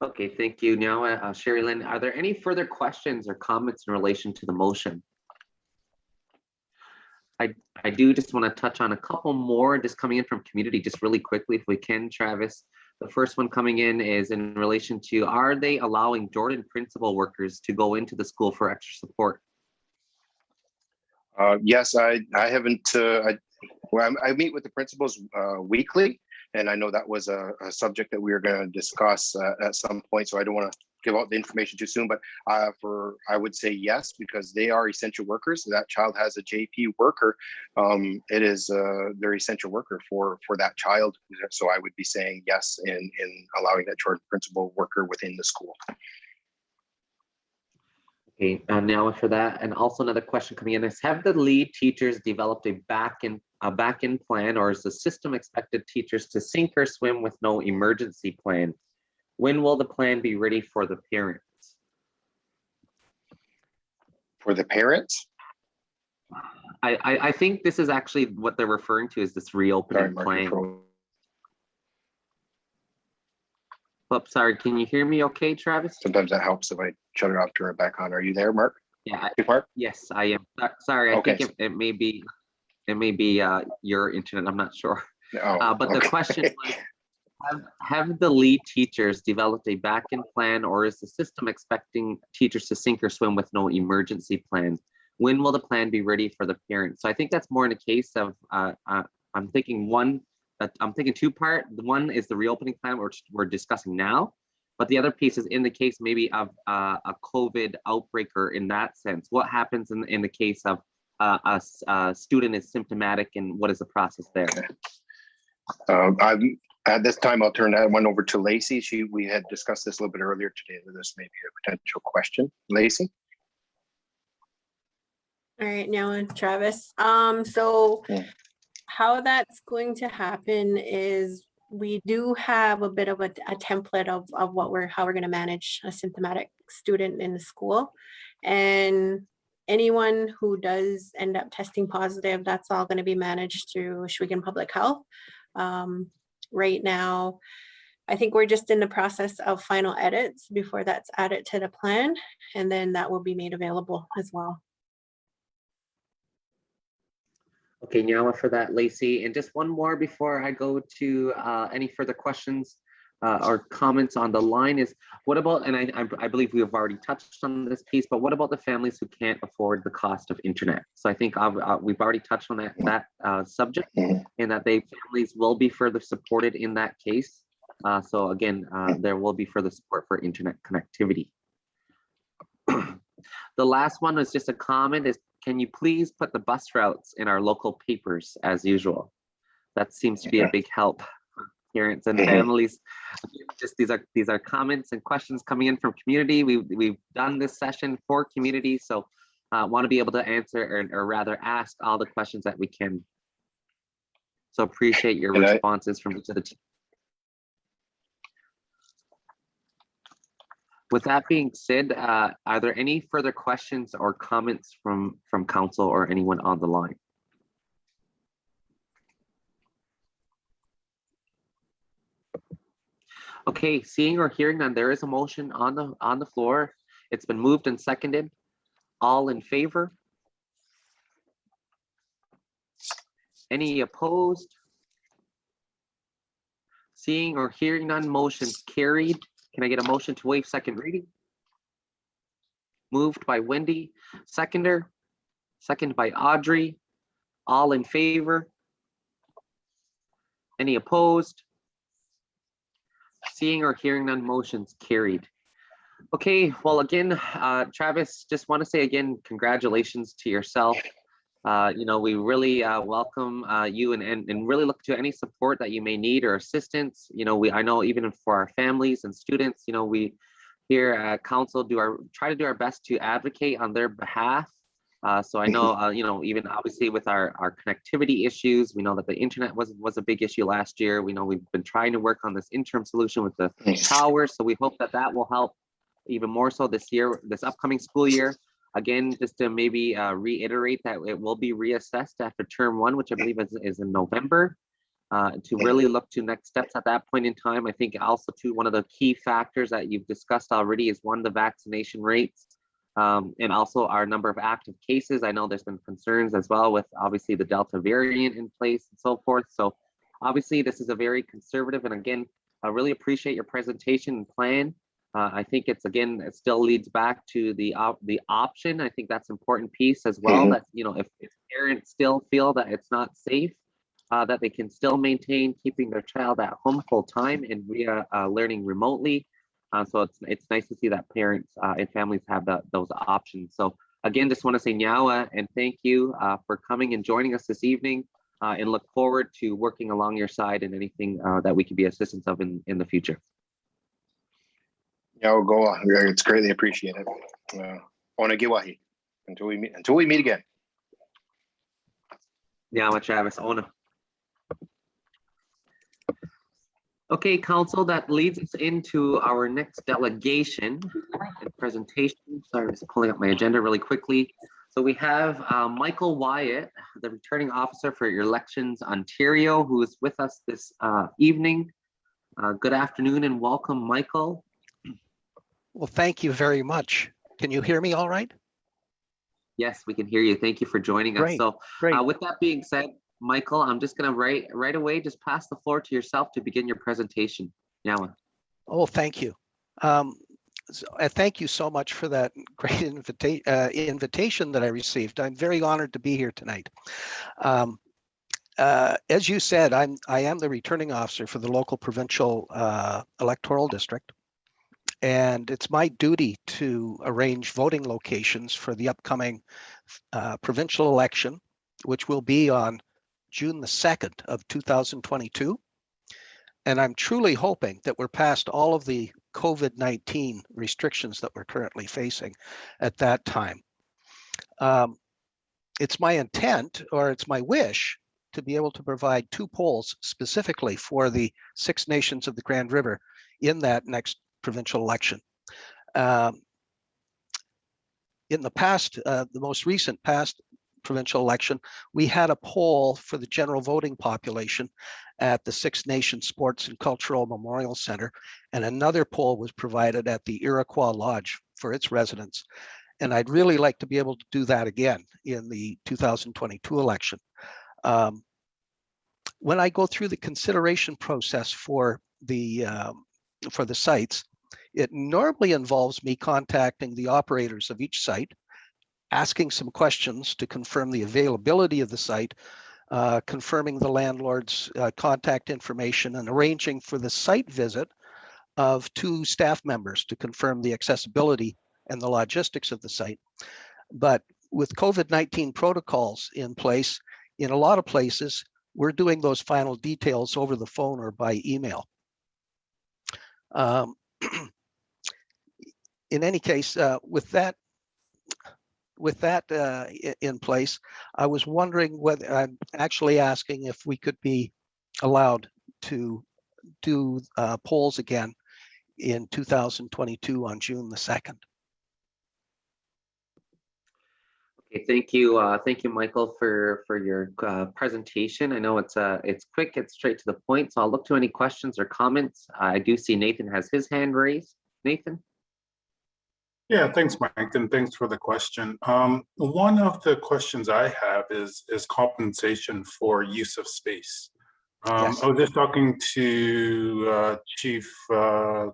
Okay, thank you. Now, Sherry Lynn, are there any further questions or comments in relation to the motion? I do just want to touch on a couple more just coming in from community just really quickly if we can, Travis. The first one coming in is in relation to, are they allowing Jordan principal workers to go into the school for extra support? Yes, I haven't, I meet with the principals weekly, and I know that was a subject that we were going to discuss at some point, so I don't want to give out the information too soon, but I would say yes, because they are essential workers. That child has a JP worker. It is their essential worker for that child. So I would be saying yes in allowing that Jordan principal worker within the school. Okay, now for that, and also another question coming in is, have the lead teachers developed a back-end plan, or is the system expected teachers to sink or swim with no emergency plan? When will the plan be ready for the parents? For the parents? I think this is actually what they're referring to, is this reopening plan. Oops, sorry, can you hear me okay, Travis? Sometimes that helps if I shut it off, turn it back on. Are you there, Mark? Yeah, Mark? yes, I am. Sorry, I Okay. think it may be your internet, I'm not sure. Oh, But the okay. question was, have the lead teachers developed a back-end plan, or is the system expecting teachers to sink or swim with no emergency plan? When will the plan be ready for the parents? So I think that's more in a case of, I'm thinking two-part. One is the reopening plan, which we're discussing now, but the other piece is in the case maybe of a COVID outbreak, or in that sense, what happens in the case of a student is symptomatic, and what is the process there? At this time, I'll turn that one over to Lacey. We had discussed this a little bit earlier today. This may be a potential question. Lacey? All right, now on Travis. So how that's going to happen is we do have a bit of a template of how we're going to manage a symptomatic student in the school. And anyone who does end up testing positive, that's all going to be managed through Shawinigan Public Health. Right now, I think we're just in the process of final edits before that's added to the plan, and then that will be made available as well. Okay, now for that, Lacey, and just one more before I go to any further questions or comments on the line is, what about, and I believe we have already touched on this piece, but what about the families who can't afford the cost of internet? So I think we've already touched on that subject, and that families will be further supported in that case. So again, there will be further support for internet connectivity. The last one was just a comment is, can you please put the bus routes in our local papers as usual? That seems to be a big help for parents and families. Just these are comments and questions coming in from community. We've done this session for community, so want to be able to answer or rather ask all the questions that we can. So appreciate your responses from each of the team. With that being said, are there any further questions or comments from council or anyone on the line? Okay, seeing or hearing none, there is a motion on the floor. It's been moved and seconded. All in favor? Any opposed? Seeing or hearing none, motion's carried. Can I get a motion to waive second reading? Moved by Wendy, second by Audrey. All in favor? Any opposed? Seeing or hearing none, motion's carried. Okay, well, again, Travis, just want to say again, congratulations to yourself. We really welcome you and really look to any support that you may need or assistance. I know even for our families and students, we here at council try to do our best to advocate on their behalf. So I know, even obviously with our connectivity issues, we know that the internet was a big issue last year. We know we've been trying to work on this interim solution with the towers. So we hope that will help even more so this upcoming school year. Again, just to maybe reiterate that it will be reassessed after term 1, which I believe is in November, to really look to next steps at that point in time. I think also too, one of the key factors that you've discussed already is the vaccination rates, and also our number of active cases. I know there's been concerns as well with obviously the Delta variant in place and so forth. So obviously this is a very conservative, and again, I really appreciate your presentation and plan. I think it still leads back to the option. I think that's an important piece as well, that, if parents still feel that it's not safe, that they can still maintain keeping their child at home full time and via learning remotely. So it's nice to see that parents and families have those options. So again, just want to say nyawa and thank you for coming and joining us this evening, and look forward to working along your side in anything that we could be assistance of in the future. Yeah, go on. It's greatly appreciated. Ona giwahi. Until we meet again. Yeah, Travis, Ona. Okay, council, that leads us into our next delegation and presentation. Sorry, I'm just pulling up my agenda really quickly. So we have Michael Wyatt, the returning officer for Elections Ontario, who is with us this evening. Good afternoon and welcome, Michael. Well, thank you very much. Can you hear me all right? Yes, we can hear you. Thank you for joining us. So with that being said, Michael, I'm just going to right away just pass the floor to yourself to begin your presentation. Yawa. Oh, thank you. Thank you so much for that great invitation that I received. I'm very honored to be here tonight. As you said, I am the returning officer for the local provincial electoral district. And it's my duty to arrange voting locations for the upcoming provincial election, which will be on June the 2nd of 2022. And I'm truly hoping that we're past all of the COVID-19 restrictions that we're currently facing at that time. It's my intent, or it's my wish, to be able to provide 2 polls specifically for the 6 nations of the Grand River in that next provincial election. In the past, the most recent past provincial election, we had a poll for the general voting population at the 6 Nations Sports and Cultural Memorial Center, and another poll was provided at the Iroquois Lodge for its residents. And I'd really like to be able to do that again in the 2022 election. When I go through the consideration process for the sites, it normally involves me contacting the operators of each site, asking some questions to confirm the availability of the site, confirming the landlord's contact information, and arranging for the site visit of 2 staff members to confirm the accessibility and the logistics of the site. But with COVID-19 protocols in place, in a lot of places, we're doing those final details over the phone or by email. In any case, with that in place, I was wondering whether I'm actually asking if we could be allowed to do polls again in 2022 on June the 2nd. Okay, thank you, Michael, for your presentation. I know it's quick, it's straight to the point, so I'll look to any questions or comments. I do see Nathan has his hand raised. Nathan? Yeah, thanks, Mike, and thanks for the question. One of the questions I have is compensation for use of space. Yes. I was just talking to Chief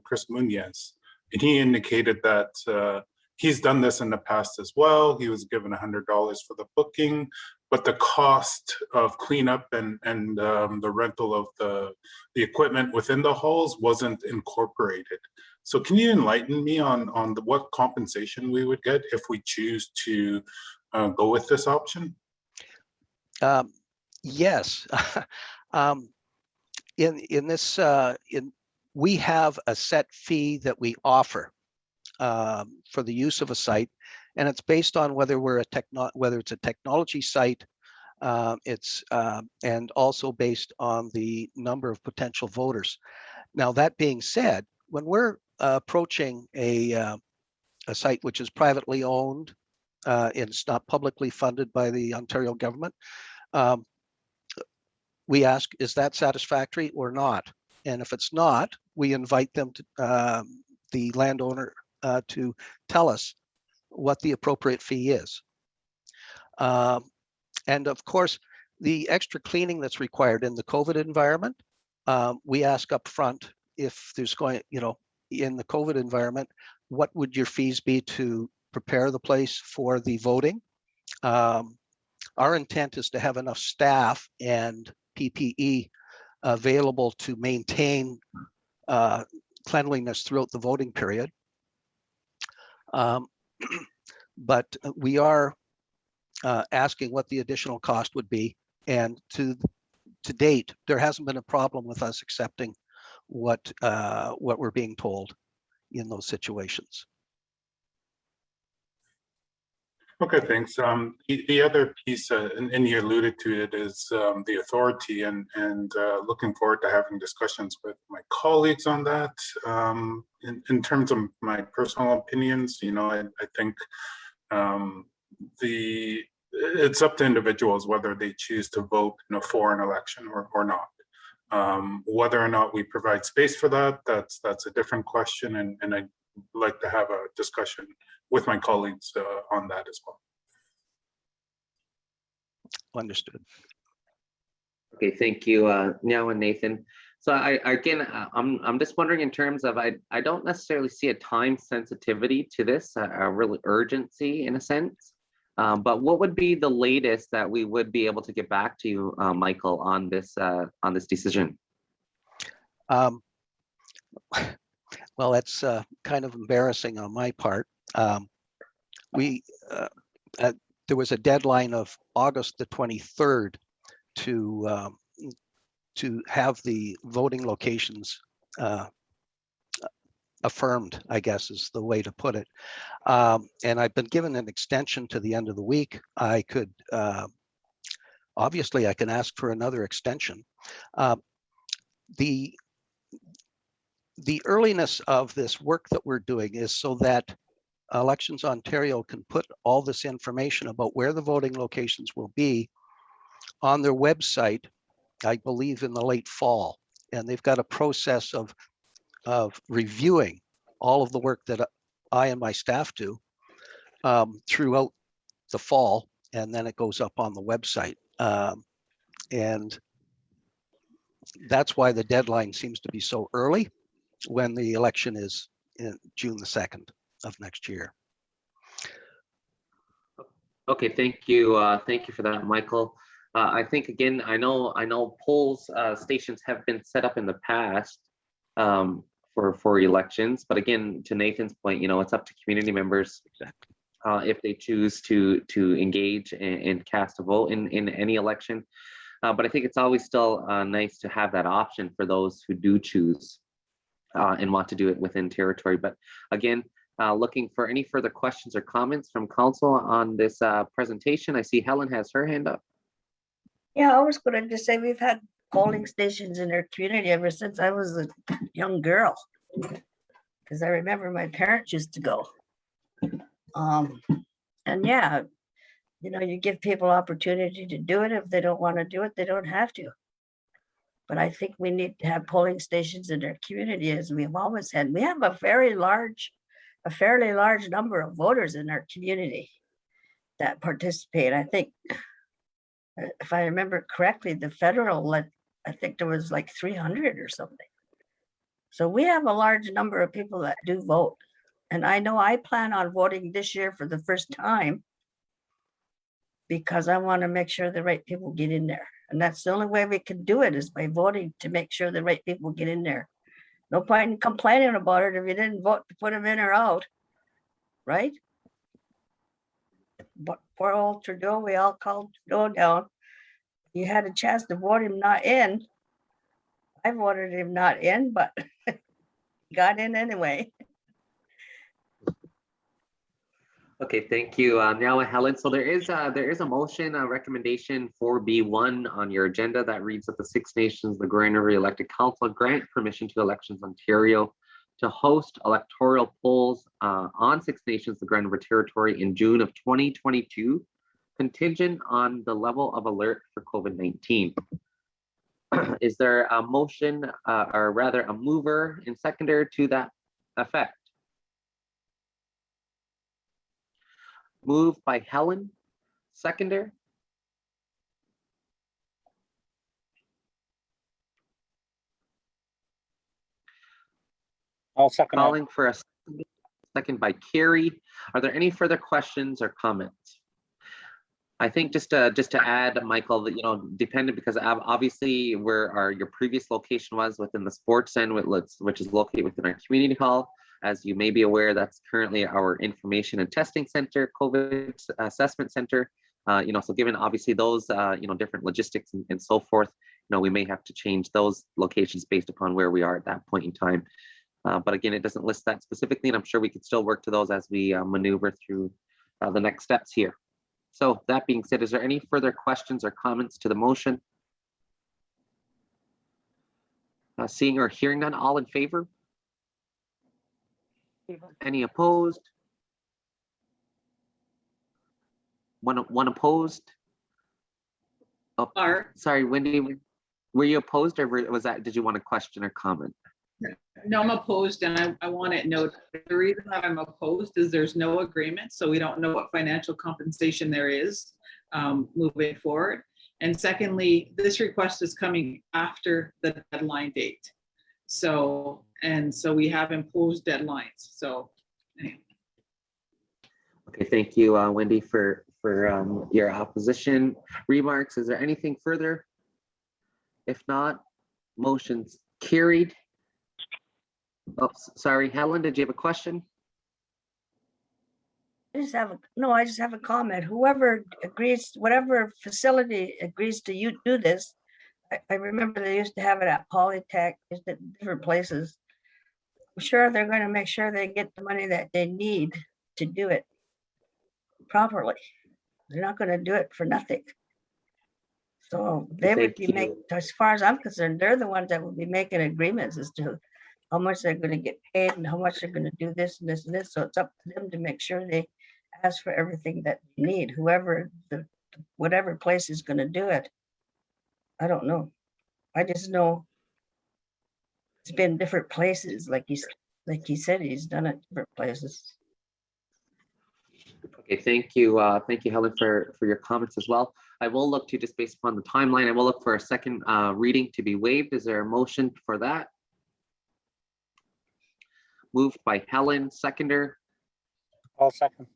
Chris Munoz, and he indicated that he's done this in the past as well. He was given $100 for the booking, but the cost of cleanup and the rental of the equipment within the halls wasn't incorporated. So can you enlighten me on what compensation we would get if we choose to go with this option? Yes. In this, we have a set fee that we offer for the use of a site, and it's based on whether whether it's a technology site. And also based on the number of potential voters. Now, that being said, when we're approaching a site which is privately owned, and it's not publicly funded by the Ontario government, we ask, is that satisfactory or not? And if it's not, we invite them to the landowner to tell us what the appropriate fee is. And of course, the extra cleaning that's required in the COVID environment, we ask up front if there's going, in the COVID environment, what would your fees be to prepare the place for the voting? Our intent is to have enough staff and PPE available to maintain cleanliness throughout the voting period. But we are asking what the additional cost would be, and to date, there hasn't been a problem with us accepting what we're being told in those situations. Okay, thanks. The other piece, and you alluded to it, is the authority, and looking forward to having discussions with my colleagues on that. In terms of my personal opinions, I think it's up to individuals whether they choose to vote for an election or not. Whether or not we provide space for that, that's a different question, and I'd like to have a discussion with my colleagues on that as well. Understood. Okay, thank you, Now and Nathan. So I'm just wondering in terms of, I don't necessarily see a time sensitivity to this, a real urgency in a sense. But what would be the latest that we would be able to get back to you, Michael, on this decision? Well, that's kind of embarrassing on my part. There was a deadline of August the 23rd to have the voting locations affirmed, I guess is the way to put it. And I've been given an extension to the end of the week. I could, obviously I can ask for another extension. The earliness of this work that we're doing is so that Elections Ontario can put all this information about where the voting locations will be on their website, I believe in the late fall. And they've got a process of reviewing all of the work that I and my staff do throughout the fall, and then it goes up on the website. And that's why the deadline seems to be so early when the election is in June the 2nd of next year. Okay, thank you for that, Michael. I think again, I know polls stations have been set up in the past for elections, but again, to Nathan's point, it's up to community members if they choose to engage and cast a vote in any election. But I think it's always still nice to have that option for those who do choose and want to do it within territory. But again, looking for any further questions or comments from council on this presentation. I see Helen has her hand up. Yeah, I was going to just say we've had polling stations in our community ever since I was a young girl, because I remember my parents used to go. And yeah, you give people opportunity to do it. If they don't want to do it, they don't have to. But I think we need to have polling stations in our community, as we've always had. We have a fairly large number of voters in our community that participate. I think, if I remember correctly, the federal, I think there was like 300 or something. So we have a large number of people that do vote. And I know I plan on voting this year for the first time because I want to make sure the right people get in there. And that's the only way we can do it, is by voting to make sure the right people get in there. No point in complaining about it if you didn't vote to put him in or out, right? But poor old Trudeau, we all called Trudeau down. You had a chance to vote him not in. I voted him not in, but he got in anyway. Okay, thank you. Now, Helen, so there is a motion, a recommendation 4B1 on your agenda that reads that the Six Nations, the Grand River Elected Council grant permission to Elections Ontario to host electoral polls on Six Nations, the Grand River Territory in June of 2022, contingent on the level of alert for COVID-19. Is there a motion, or rather a mover and seconder to that effect? Moved by Helen, seconder. I'll second that. Calling for a second by Carrie. Are there any further questions or comments? I think just to add, Michael, that, you know, dependent, because obviously where your previous location was within the sports center, which is located within our community hall. As you may be aware, that's currently our information and testing center, COVID assessment center. You know, so given obviously those, you know, different logistics and so forth, you know, we may have to change those locations based upon where we are at that point in time. But again, it doesn't list that specifically, and I'm sure we could still work to those as we maneuver through the next steps here. So that being said, is there any further questions or comments to the motion? Seeing or hearing none, all in favor? Any opposed? One opposed? Oh, sorry, Wendy, were you opposed, or was that, did you want a question or comment? No, I'm opposed, and I want it noted. The reason that I'm opposed is there's no agreement, so we don't know what financial compensation there is moving forward. And secondly, this request is coming after the deadline date. So we have imposed deadlines. So anyway. Okay, thank you, Wendy, for your opposition remarks. Is there anything further? If not, motion's carried. Oh, sorry, Helen, did you have a question? I just have a comment. Whoever agrees, whatever facility agrees to do this, I remember they used to have it at Polytech, just at different places. I'm sure they're going to make sure they get the money that they need to do it properly. They're not going to do it for nothing. So they would be making, as far as I'm concerned, they're the ones that will be making agreements as to how much they're going to get paid and how much they're going to do this and this and this. So it's up to them to make sure they ask for everything that they need, whatever place is going to do it. I don't know. I just know it's been different places, like he said, he's done it different places. Okay, thank you, Helen, for your comments as well. I will look to, just based upon the timeline, I will look for a second reading to be waived. Is there a motion for that? Moved by Helen, seconder. I'll second.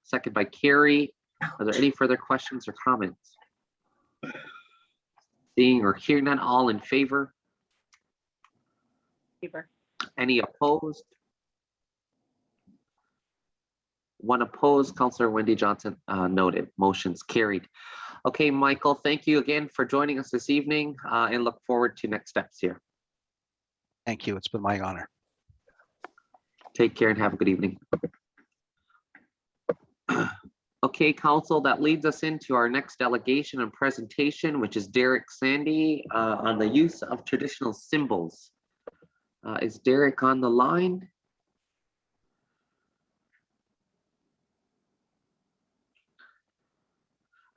Second by Carrie. Are there any further questions or comments? Seeing or hearing none, all in favor? Any opposed? One opposed. Councillor Wendy Johnson noted. Motion's carried. Okay, Michael, thank you again for joining us this evening, and look forward to next steps here. Thank you. It's been my honor. Take care and have a good evening. Okay, Council, that leads us into our next delegation and presentation, which is Derek Sandy on the use of traditional symbols. Is Derek on the line?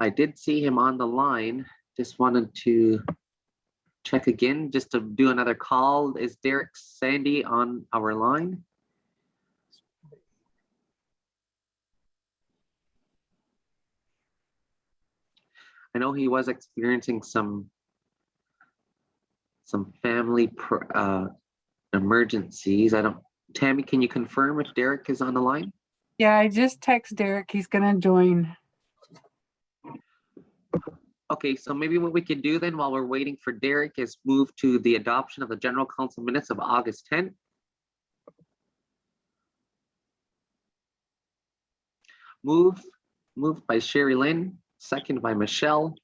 I did see him on the line. Just wanted to check again, just to do another call. Is Derek Sandy on our line? I know he was experiencing some family emergencies. Tammy, can you confirm if Derek is on the line? Yeah, I just text Derek. He's gonna join. Okay, so maybe what we can do then while we're waiting for Derek is move to the adoption of the general council minutes of August 10th. Moved by Sherry Lynn, second by Michelle.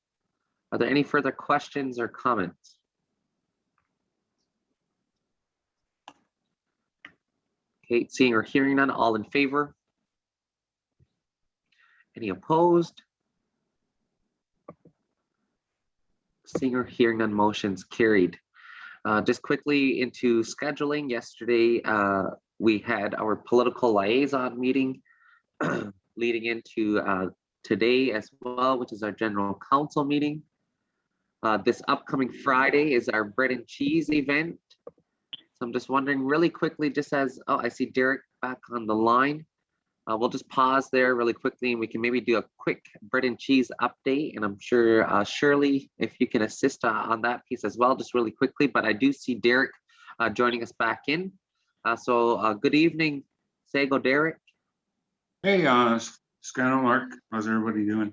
Are there any further questions or comments? Okay, seeing or hearing none, all in favor? Any opposed? Seeing or hearing none, motion's carried. Just quickly into scheduling, yesterday we had our political liaison meeting leading into today as well, which is our general council meeting. This upcoming Friday is our bread and cheese event. So I'm just wondering really quickly, just as, oh, I see Derek back on the line. We'll just pause there really quickly and we can maybe do a quick bread and cheese update. And I'm sure Shirley, if you can assist on that piece as well, just really quickly. But I do see Derek joining us back in. So good evening, Sego Derek. Hey, Scano, Mark, how's everybody doing?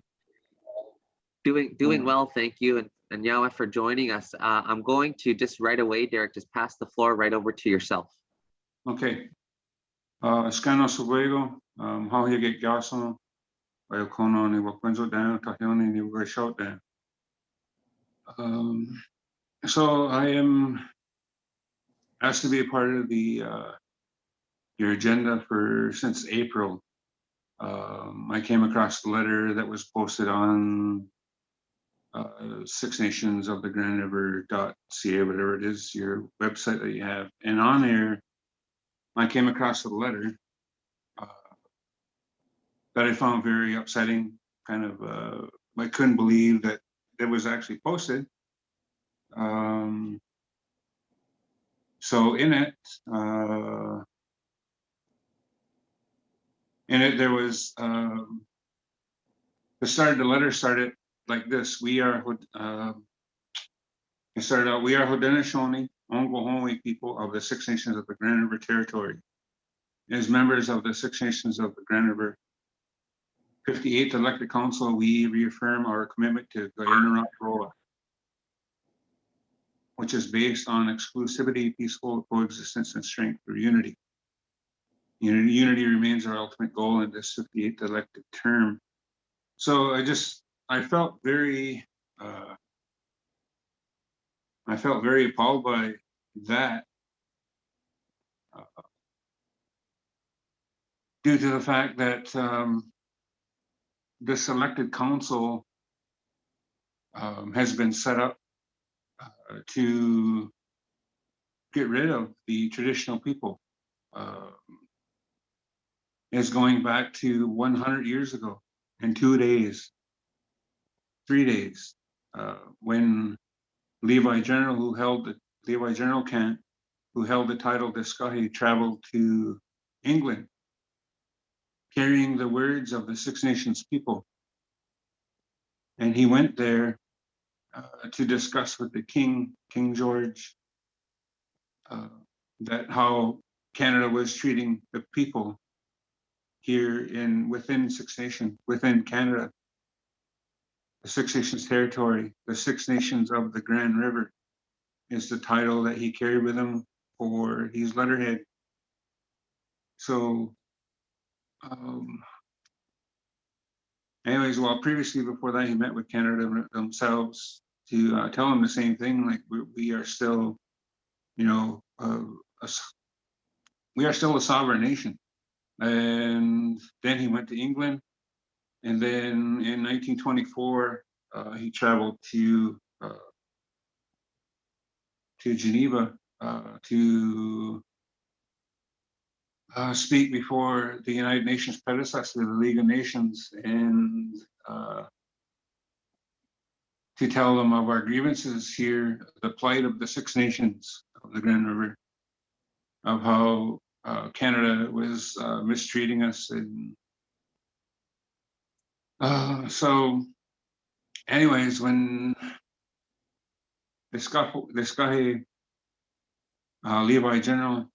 Doing well, thank you. And Yawa for joining us. I'm going to just right away, Derek, just pass the floor right over to yourself. Okay. Scano Suego, how you get Gaso, Wayokono, and Wakunzo down, Tahioni, and you were shot down. So I am asked to be a part of the your agenda for since April. I came across the letter that was posted on Six Nations of the Grand River.ca, whatever it is, your website that you have. And on there, I came across the letter that I found very upsetting. Kind of, I couldn't believe that it was actually posted. So in it, there was the letter started like this. We are it started out, we are Haudenosaunee, Ongwahonwe people of the Six Nations of the Grand River Territory. As members of the Six Nations of the Grand River 58th elected council, we reaffirm our commitment to Guyana Roa, which is based on exclusivity, peaceful coexistence, and strength for unity. Unity remains our ultimate goal in this 58th elected term. So I felt very appalled by that, due to the fact that this elected council has been set up to get rid of the traditional people. Is going back to 100 years ago in 2 days, 3 days, when Levi General Kent, who held the title Discahi, traveled to England, carrying the words of the Six Nations people. And he went there to discuss with the King George, that how Canada was treating the people here within Six Nations, within Canada, the Six Nations territory, the Six Nations of the Grand River is the title that he carried with him for his letterhead. So, anyways, well, previously before that, he met with Canada themselves to tell them the same thing, like we are still, we are still a sovereign nation. And then he went to England, and then in 1924 he traveled to Geneva to speak before the United Nations predecessor, the League of Nations, and to tell them of our grievances here, the plight of the Six Nations of the Grand River, of how Canada was mistreating us. And so anyways, when this guy Levi General,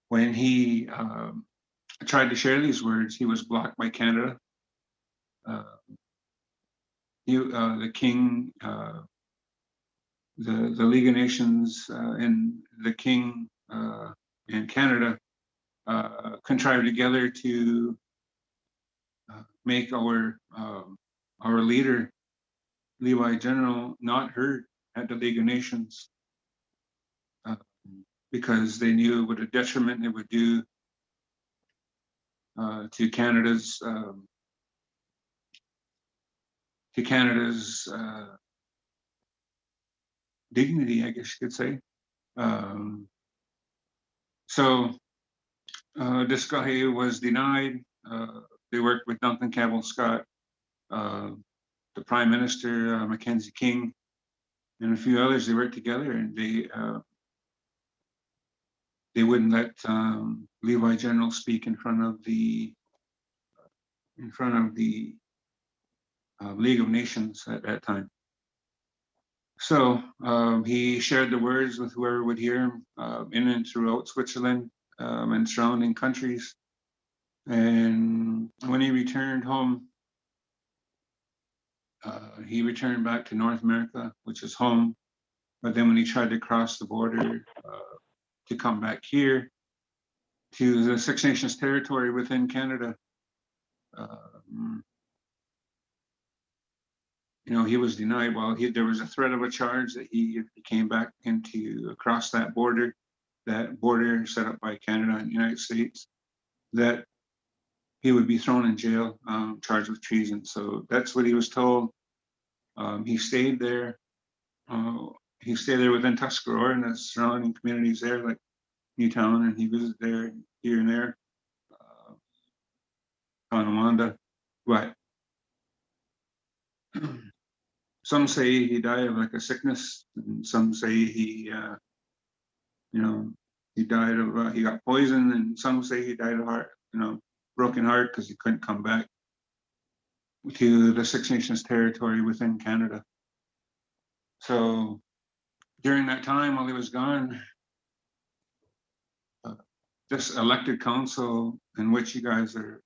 when he tried to share these words, he was blocked by Canada. the King, the League of Nations, and the King in Canada contrived together to make our leader, Levi General, not heard at the League of Nations because they knew what a detriment it would do to Canada's dignity, I guess you could say. So this guy was denied. They worked with Duncan Campbell Scott, the Prime Minister, Mackenzie King, and a few others. They worked together, and they wouldn't let Levi General speak in front of the League of Nations at that time. So he shared the words with whoever would hear him in and throughout Switzerland and surrounding countries. And when he returned home, he returned back to North America, which is home. But then when he tried to cross the border to come back here to the Six Nations territory within Canada, he was denied. Well, there was a threat of a charge that he came back across that border set up by Canada and the United States, that he would be thrown in jail, charged with treason. So that's what he was told. He stayed there. He stayed there within Tuscarora and the surrounding communities there, like Newtown, and he visited there here and there, Tonawanda. But some say he died of like a sickness, and some say he died of he got poisoned, and some say he died of heart, broken heart because he couldn't come back to the Six Nations territory within Canada. So during that time while he was gone, this elected council in which you guys are,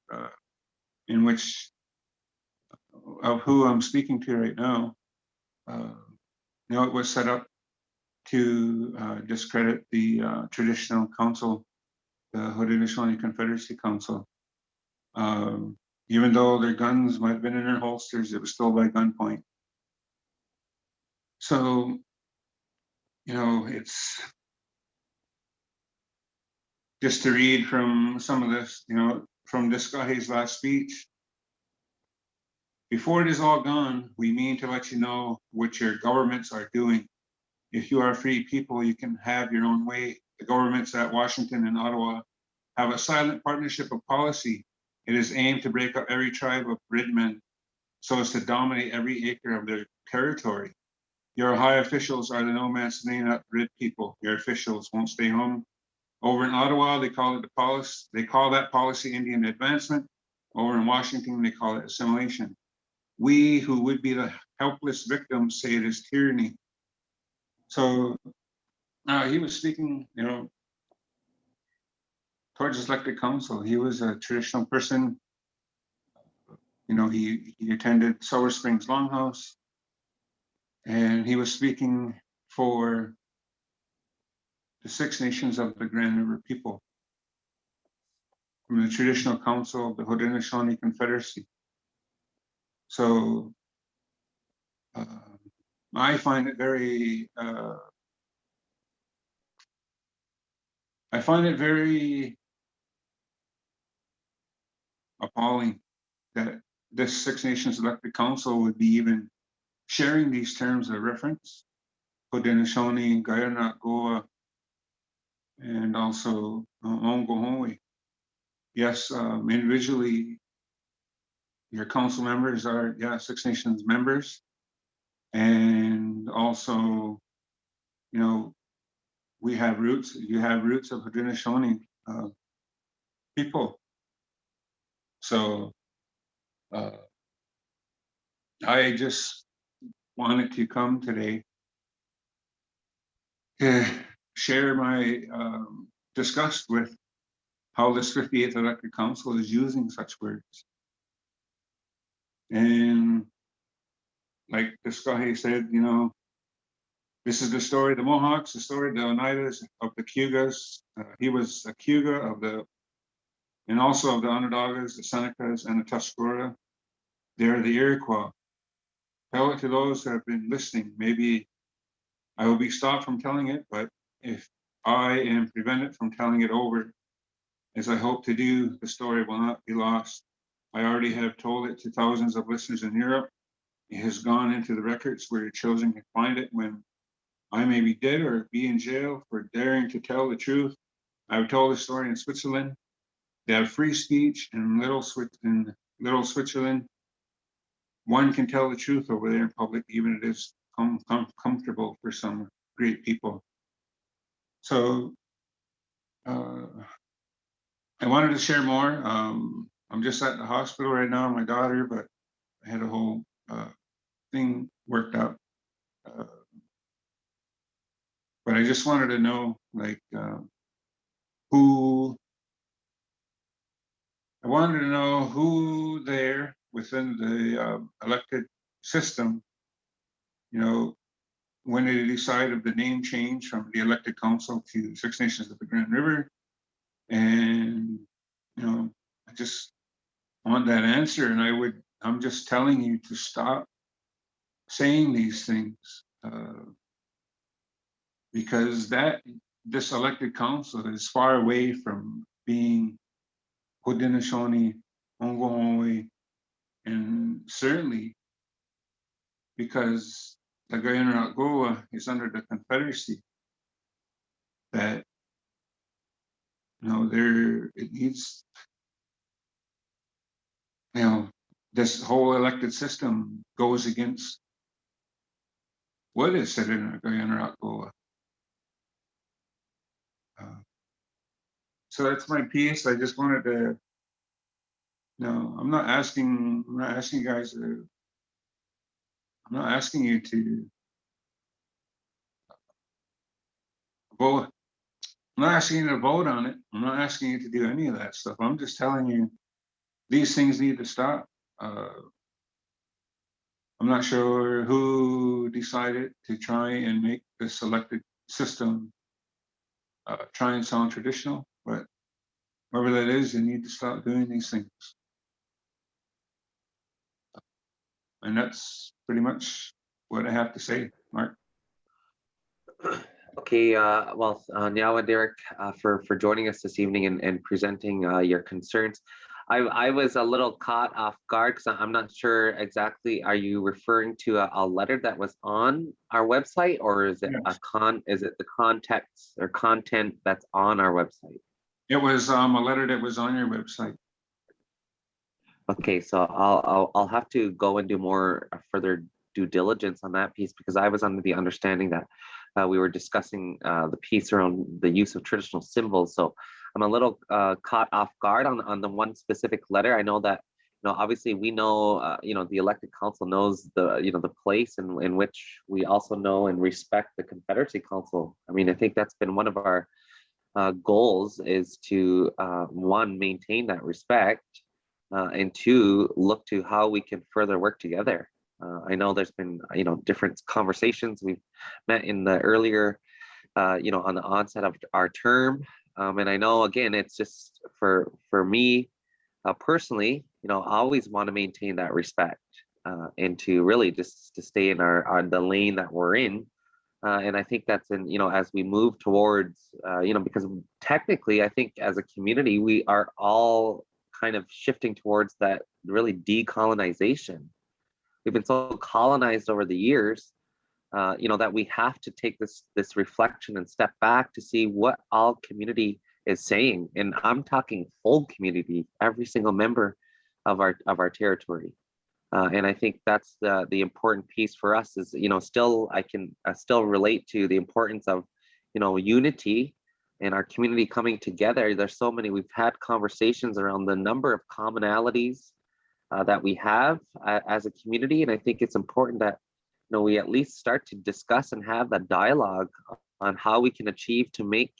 of who I'm speaking to right now, it was set up to discredit the traditional council, the Haudenosaunee Confederacy Council. Even though their guns might have been in their holsters, it was still by gunpoint. So, it's just to read from some of this, from this guy's last speech. Before it is all gone, we mean to let you know what your governments are doing. If you are free people, you can have your own way. The governments at Washington and Ottawa have a silent partnership of policy. It is aimed to break up every tribe of red men so as to dominate every acre of their territory. Your high officials are the no man's land, not red people. Your officials won't stay home. Over in Ottawa, they call it the policy. They call that policy Indian advancement. Over in Washington, they call it assimilation. We who would be the helpless victims say it is tyranny. So he was speaking, towards his elected council. He was a traditional person. He attended Silver Springs Longhouse, and he was speaking for the Six Nations of the Grand River people from the traditional council of the Haudenosaunee Confederacy. So I find it very appalling that this Six Nations elected council would be even sharing these terms of reference, Haudenosaunee, Guyana, Goa, and also Ongohoe. Yes, individually, your council members are, Six Nations members. And also, we have roots, you have roots of Haudenosaunee people. So I just wanted to come today to share my disgust with how this 58th elected council is using such words. And like this guy said, you know, this is the story of the Mohawks, the story of the Oneidas, of the Cayugas. He was a Cayuga of the, and also of the Onondagas, the Senecas, and the Tuscarora. They're the Iroquois. Tell it to those who have been listening. Maybe I will be stopped from telling it, but if I am prevented from telling it over, as I hope to do, the story will not be lost. I already have told it to thousands of listeners in Europe. It has gone into the records where your children can find it when I may be dead or be in jail for daring to tell the truth. I've told the story in Switzerland. They have free speech in Little Switzerland. One can tell the truth over there in public, even if it is comfortable for some great people. So I wanted to share more. I'm just at the hospital right now, my daughter, but I had a whole thing worked out. But I just wanted to know, like, who there within the elected system, you know, when they decided the name change from the elected council to Six Nations of the Grand River. And, you know, I just want that answer. And I'm just telling you to stop saying these things because this elected council is far away from being Haudenosaunee, Ongwahongwe, and certainly because the Guyana is under the Confederacy, that, you know, it needs, you know, this whole elected system goes against what is said in the Guyana. So that's my piece. I just wanted to, I'm not asking you guys to, I'm not asking you to vote. I'm not asking you to vote on it. I'm not asking you to do any of that stuff. I'm just telling you these things need to stop. I'm not sure who decided to try and make this elected system try and sound traditional, but whoever that is, they need to stop doing these things. And that's pretty much what I have to say, Mark. Okay, well, Nyawa and Derek, for joining us this evening and presenting your concerns. I was a little caught off guard because I'm not sure exactly. Are you referring to a letter that was on our website, or is it is it the context or content that's on our website? It was a letter that was on your website. Okay, so I'll have to go and do more further due diligence on that piece, because I was under the understanding that we were discussing the piece around the use of traditional symbols. So I'm a little caught off guard on the one specific letter. I know that, obviously we know, the elected council knows the, the place in which we also know and respect the Confederacy Council. I mean, I think that's been one of our goals, is to one, maintain that respect, and two, look to how we can further work together. I know there's been, different conversations. We've met in the earlier, on the onset of our term. And I know, again, it's just for me personally, I always want to maintain that respect and to really just to stay in the lane that we're in. And I think that's in, as we move towards, because technically, I think as a community, we are all kind of shifting towards that really decolonization. We've been so colonized over the years, that we have to take this reflection and step back to see what all community is saying. And I'm talking full community, every single member of our territory. And I think that's the important piece for us is, still I can still relate to the importance of, unity and our community coming together. There's so many, we've had conversations around the number of commonalities that we have as a community. And I think it's important that, we at least start to discuss and have that dialogue on how we can achieve to make,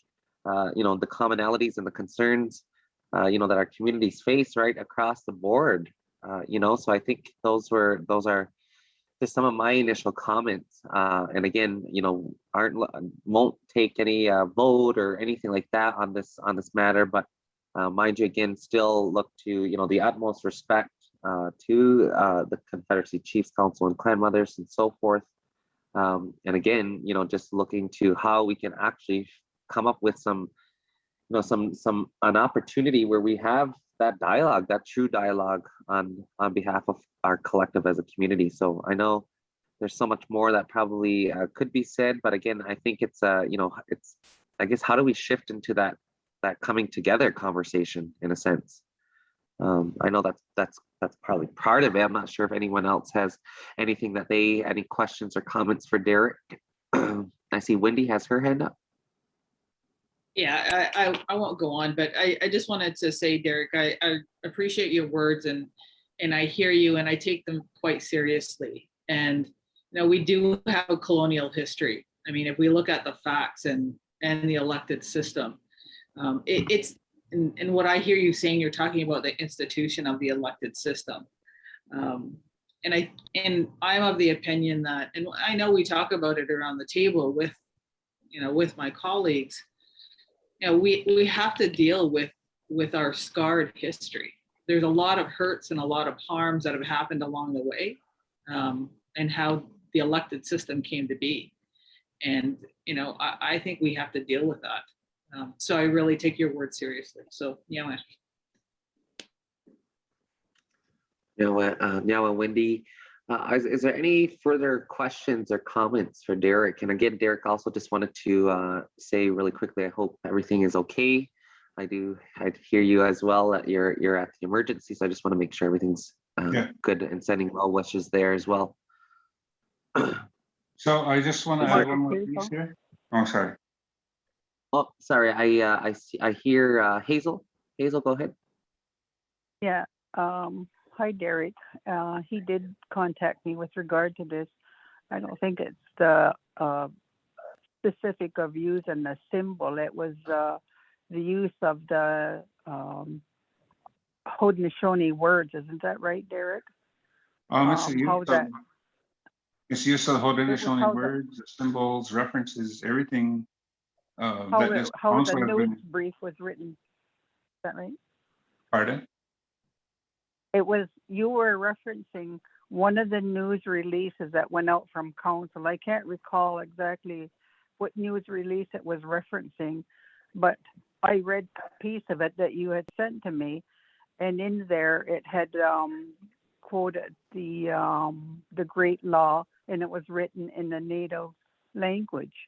the commonalities and the concerns, that our communities face right across the board. So I think those are some of my initial comments. And again, won't take any vote or anything like that on this matter. But mind you, again, still look to the utmost respect to the Confederacy Chiefs Council and clan mothers and so forth. And again, just looking to how we can actually come up with an opportunity where we have that dialogue, that true dialogue on behalf of our collective as a community. So I know there's so much more that probably could be said, but again, I think it's I guess, how do we shift into that coming together conversation in a sense? I know that's probably part of it. I'm not sure if anyone else has anything any questions or comments for Derek. I see Wendy has her hand up. Yeah, I won't go on, but I just wanted to say, Derek, I appreciate your words and I hear you and I take them quite seriously. And we do have a colonial history. I mean, if we look at the facts and the elected system, it's and what I hear you saying, you're talking about the institution of the elected system. And I'm of the opinion that, and I know we talk about it around the table with my colleagues, we have to deal with our scarred history. There's a lot of hurts and a lot of harms that have happened along the way, and how the elected system came to be. And, I think we have to deal with that. So I really take your word seriously. So, yeah. Wendy, is there any further questions or comments for Derek? And again, Derek, also just wanted to say really quickly, I hope everything is okay. I hear you as well that you're at the emergency, so I just want to make sure everything's good and sending well wishes there as well. So I just want to add one more piece here. Oh, sorry. Oh, sorry. I hear Hazel. Hazel, go ahead. Yeah. Hi, Derek. He did contact me with regard to this. I don't think it's the specific of using the symbol. It was the use of the Haudenosaunee words. Isn't that right, Derek? It's use of Haudenosaunee words, the symbols, references, everything. How the news brief was written. Is that right? Pardon? You were referencing one of the news releases that went out from council. I can't recall exactly what news release it was referencing, but I read a piece of it that you had sent to me, and in there it had quoted the Great Law, and it was written in the native language.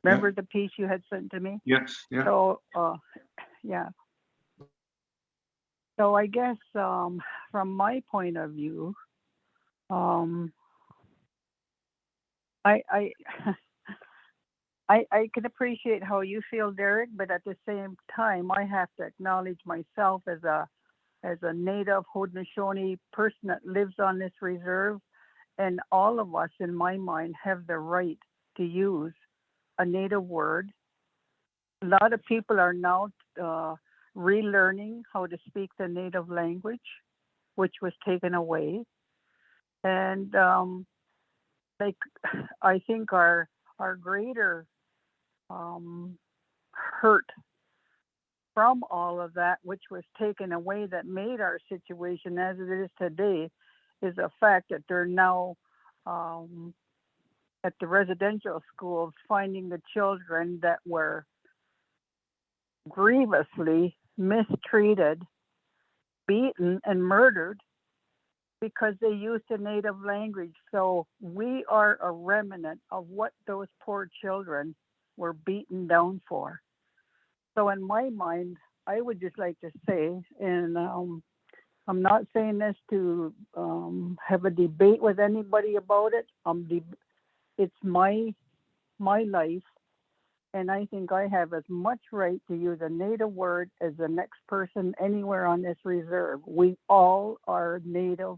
Remember the piece you had sent to me? Yes. Yeah. So, yeah. So I guess from my point of view, I can appreciate how you feel, Derek, but at the same time, I have to acknowledge myself as a native Haudenosaunee person that lives on this reserve, and all of us, in my mind, have the right to use a native word. A lot of people are now relearning how to speak the native language, which was taken away. And I think our greater hurt from all of that, which was taken away, that made our situation as it is today, is the fact that they're now at the residential schools finding the children that were grievously mistreated, beaten, and murdered because they used a native language. So we are a remnant of what those poor children were beaten down for. So in my mind, I would just like to say, and I'm not saying this to have a debate with anybody about it. It's my life, and I think I have as much right to use a native word as the next person anywhere on this reserve. We all are native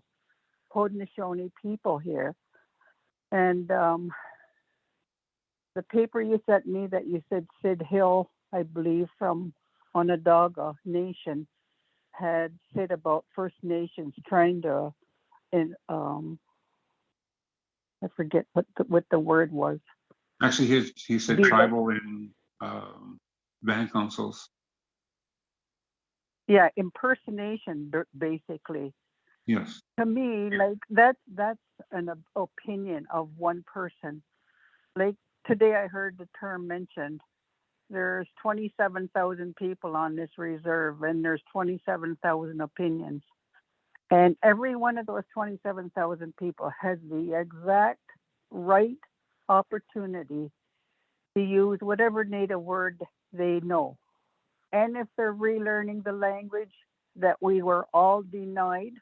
Haudenosaunee people here. And the paper you sent me that you said Sid Hill, I believe, from Onondaga Nation, had said about First Nations trying to in, I forget what the word was. Actually, he said Be like- tribal and band councils. Yeah, impersonation, basically. Yes. To me, like that's an opinion of one person. Like today I heard the term mentioned. There's 27,000 people on this reserve and there's 27,000 opinions. And every one of those 27,000 people has the exact right opportunity to use whatever native word they know. And if they're relearning the language that we were all denied,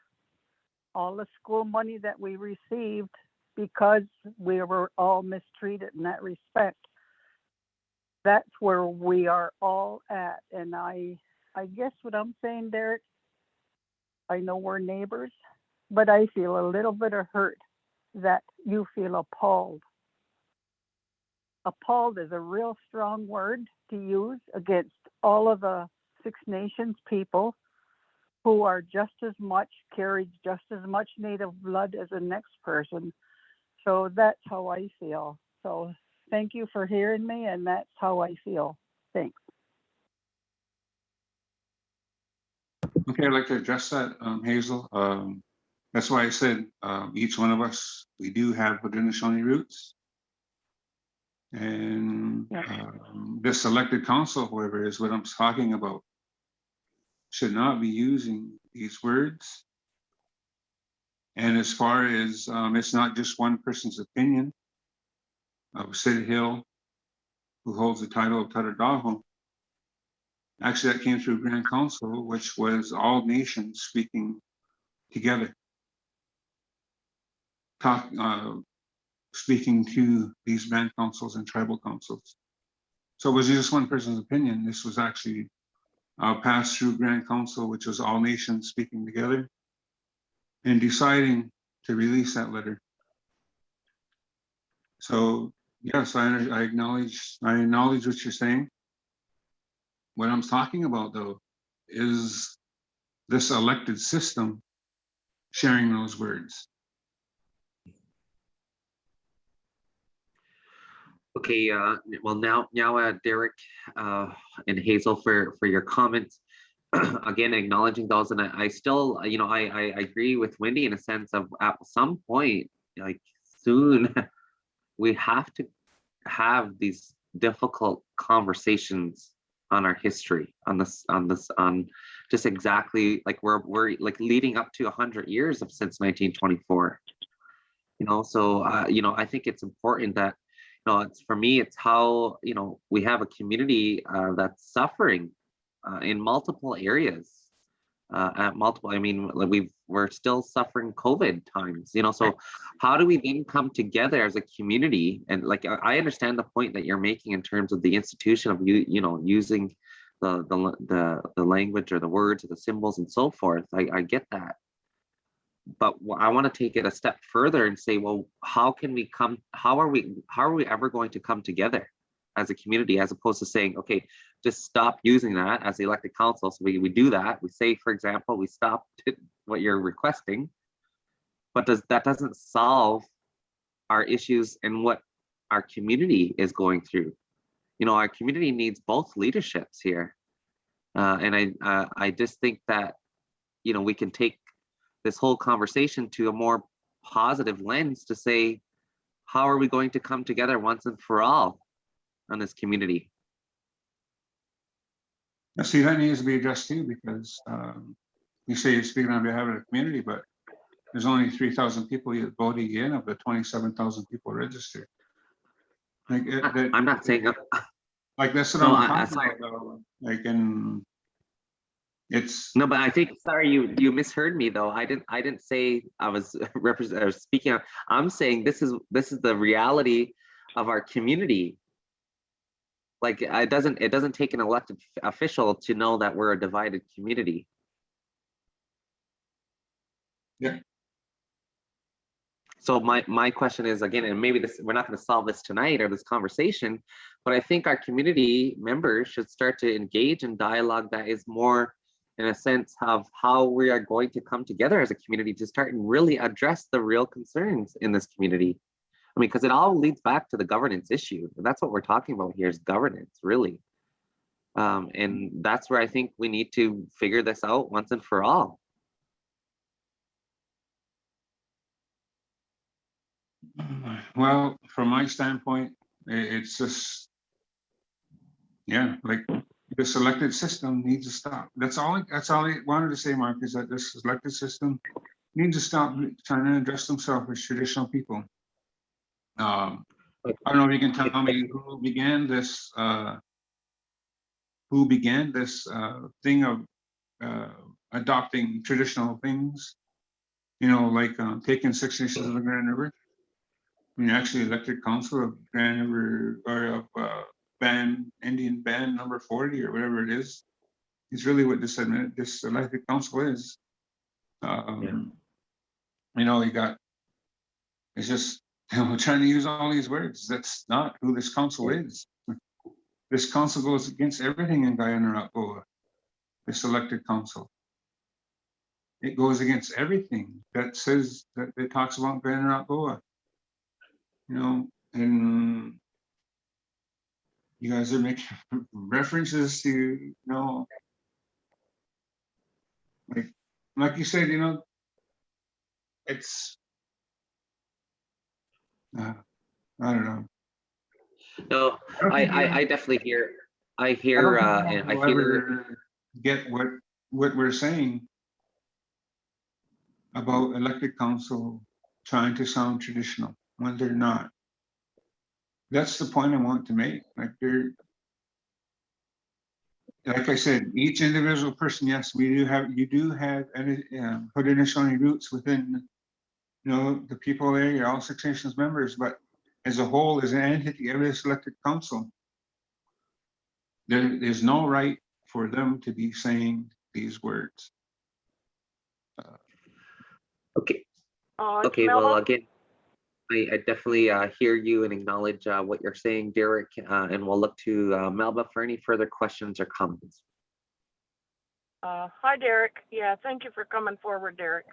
all the school money that we received because we were all mistreated in that respect, that's where we are all at. And I guess what I'm saying, Derek, I know we're neighbors, but I feel a little bit of hurt that you feel appalled. Appalled is a real strong word to use against all of the Six Nations people who are just as much, carry just as much native blood as the next person. So that's how I feel. So thank you for hearing me, and that's how I feel. Thanks. Okay, I'd like to address that, Hazel. That's why I said each one of us, we do have Haudenosaunee roots. And this elected council, however, is what I'm talking about, should not be using these words. And as far as it's not just one person's opinion of Sid Hill, who holds the title of Tadadaho. Actually, that came through Grand Council, which was all nations speaking together, speaking to these band councils and tribal councils. So it was just one person's opinion. This was actually passed through Grand Council, which was all nations speaking together and deciding to release that letter. So yes, I acknowledge what you're saying. What I'm talking about though is this elected system sharing those words. Okay, well now, Derek and Hazel for your comments. Again, acknowledging those, and I still, I agree with Wendy in a sense of at some point, like soon, we have to have these difficult conversations on our history, on just exactly like we're like leading up to 100 years of since 1924. So I think it's important that it's for me, it's how we have a community that's suffering in multiple areas. At multiple, I mean, we're still suffering COVID times, so how do we then come together as a community? And like, I understand the point that you're making in terms of the institution of using the language or the words or the symbols and so forth. I get that. But I want to take it a step further and say, well, how are we ever going to come together as a community, as opposed to saying, okay, just stop using that as the elected council. So we do that. We say, for example, we stop what you're requesting, but that doesn't solve our issues and what our community is going through. Our community needs both leaderships here. And I just think that, we can take this whole conversation to a more positive lens to say, how are we going to come together once and for all on this community? Now, see, that needs to be addressed too, because you say you're speaking on behalf of the community, but there's only 3,000 people voting in of the 27,000 people registered. Like I'm not saying like that's what I'm talking about. Like, and it's no, but I think, sorry, you misheard me though. I didn't say I was speaking. I'm saying this is the reality of our community. Like, it doesn't take an elected official to know that we're a divided community. Yeah. So my question is, again, and maybe we're not going to solve this tonight or this conversation, but I think our community members should start to engage in dialogue that is more in a sense of how we are going to come together as a community to start and really address the real concerns in this community. I mean, because it all leads back to the governance issue. And that's what we're talking about here is governance, really. And that's where I think we need to figure this out once and for all. Well, from my standpoint, it's just, yeah, like this elected system needs to stop. That's all I wanted to say, Mark, is that this elected system needs to stop trying to address themselves as traditional people. I don't know if you can tell me who began this thing of adopting traditional things, you know, like taking 6 Nations of the Grand River. I mean, actually elected council of Grand River, or of Indian band number 40 or whatever it is. It's really what this elected council is. You know, it's just, you know, trying to use all these words. That's not who this council is. This council goes against everything in Guyana-Rapgoa, this elected council. It goes against everything that says, that it talks about Guyana-Rapgoa. You know, and you guys are making references to, you know, like you said, you know, it's, I don't know. No, I definitely hear, I hear, get what we're saying about elected council trying to sound traditional when they're not. That's the point I want to make. Like I said, each individual person, yes, you do have Haudenosaunee roots within, you know, the people there, you're all 6 Nations members, but as a whole, as an entity of this elected council, there's no right for them to be saying these words. Okay. Okay, well, again, I definitely hear you and acknowledge what you're saying, Derek, and we'll look to Melba for any further questions or comments. Hi, Derek. Yeah, thank you for coming forward, Derek.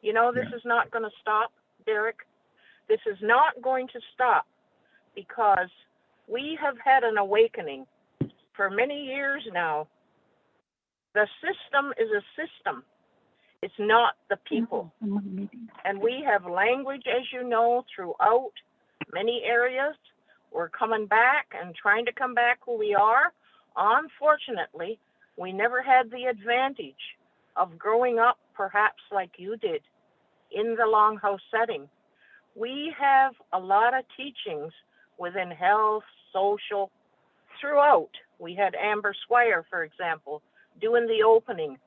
You know, this is not going to stop, Derek. This is not going to stop because we have had an awakening for many years now. The system is a system. It's not the people. And we have language, as you know, throughout many areas. We're coming back and trying to come back who we are. Unfortunately, we never had the advantage of growing up, perhaps like you did, in the longhouse setting. We have a lot of teachings within health, social, throughout. We had Amber Squire, for example, doing the opening.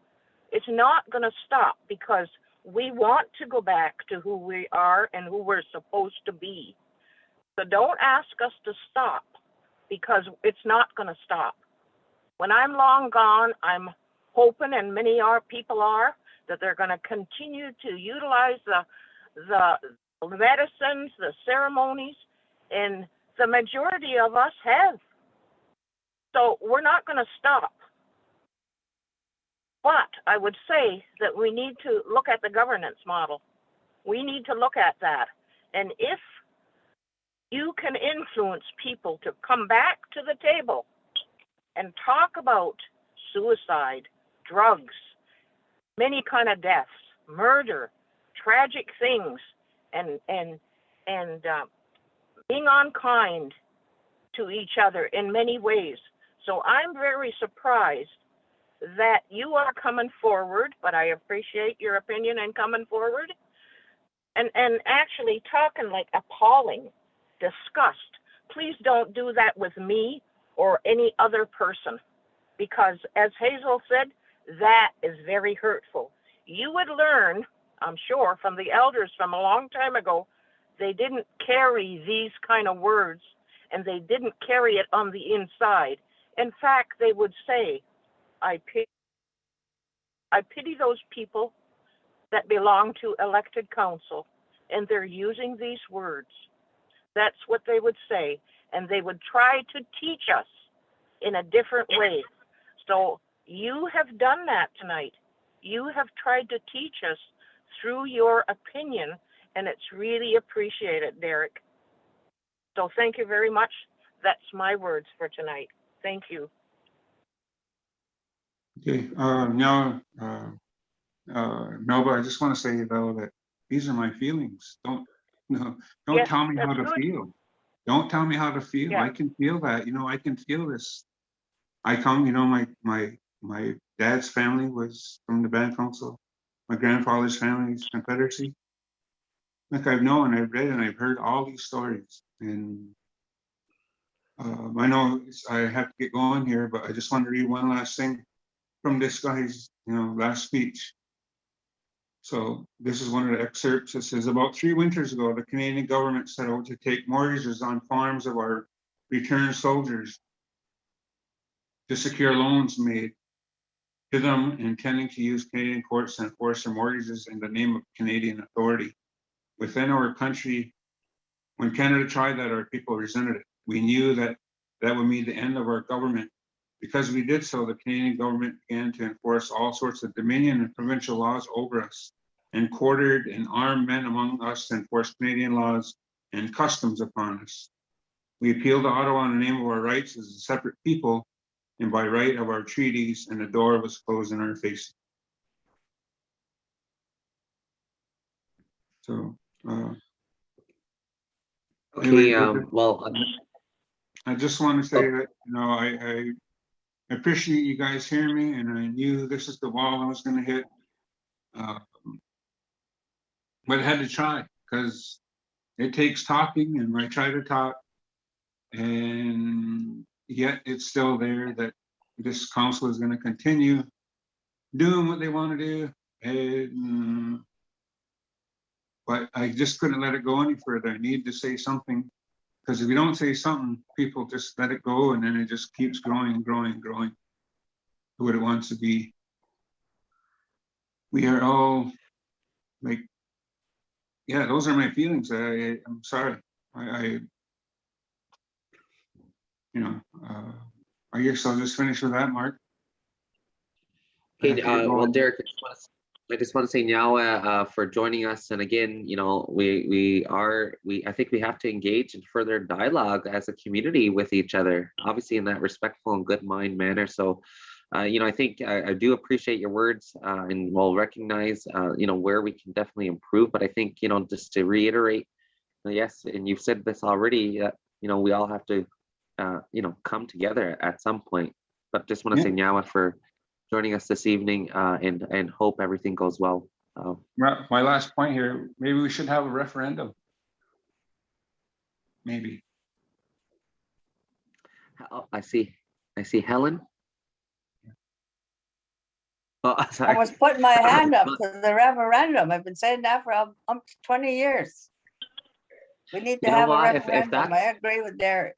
It's not going to stop because we want to go back to who we are and who we're supposed to be. So don't ask us to stop because it's not going to stop. When I'm long gone, I'm hoping, and many people are, that they're going to continue to utilize the medicines, the ceremonies, and the majority of us have. So we're not going to stop. But I would say that we need to look at the governance model. We need to look at that. And if you can influence people to come back to the table and talk about suicide, drugs, many kind of deaths, murder, tragic things, and being unkind to each other in many ways. So I'm very surprised that you are coming forward, but I appreciate your opinion and coming forward and actually talking like appalling, disgust. Please don't do that with me or any other person, because as Hazel said, that is very hurtful. You would learn, I'm sure, from the elders from a long time ago, they didn't carry these kind of words and they didn't carry it on the inside. In fact, they would say, I pity those people that belong to elected council and they're using these words. That's what they would say. And they would try to teach us in a different way. So You have done that tonight. You have tried to teach us through your opinion, and it's really appreciated, Derek. So thank you very much. That's my words for tonight. Thank you. Okay, Melba, I just want to say though that these are my feelings. Don't Yes, tell me how that's to good. feel. Don't tell me how to feel. Yeah. I can feel that. I can feel this. I come. My dad's family was from the band council. My grandfather's family is Confederacy. Like I've known, I've read, and I've heard all these stories. And I know I have to get going here, but I just want to read one last thing from this guy's, last speech. So this is one of the excerpts. It says, about 3 winters ago, the Canadian government set out to take mortgages on farms of our returned soldiers to secure loans made to them, intending to use Canadian courts to enforce their mortgages in the name of Canadian authority. Within our country, when Canada tried that, our people resented it. We knew that that would mean the end of our government. Because we did so, the Canadian government began to enforce all sorts of dominion and provincial laws over us, and quartered and armed men among us to enforce Canadian laws and customs upon us. We appealed to Ottawa in the name of our rights as a separate people and by right of our treaties, and the door was closed in our face. So, Okay, anyway, well, I just want to say that, I appreciate you guys hearing me, and I knew this is the wall I was going to hit. But I had to try, because it takes talking, and I try to talk, and yet it's still there that this council is going to continue doing what they want to do. And but I just couldn't let it go any further. I need to say something, because if you don't say something, people just let it go, and then it just keeps growing, growing, growing to what it wants to be. We are all like, yeah, those are my feelings. I'm sorry. I guess I'll just finish with that, Mark. okay, well, Derek, I just want to say now for joining us. And again, I think we have to engage in further dialogue as a community with each other, obviously in that respectful and good mind manner. So, I think I do appreciate your words and we'll recognize, where we can definitely improve. But I think, just to reiterate, yes, and you've said this already, we all have to, come together at some point. But just want to say Nyawa for joining us this evening and hope everything goes well. My last point here, maybe we should have a referendum. Maybe. Oh, I see Helen. Oh, sorry. I was putting my hand up to the referendum. I've been saying that for 20 years. We need to have a referendum. I agree with Derek.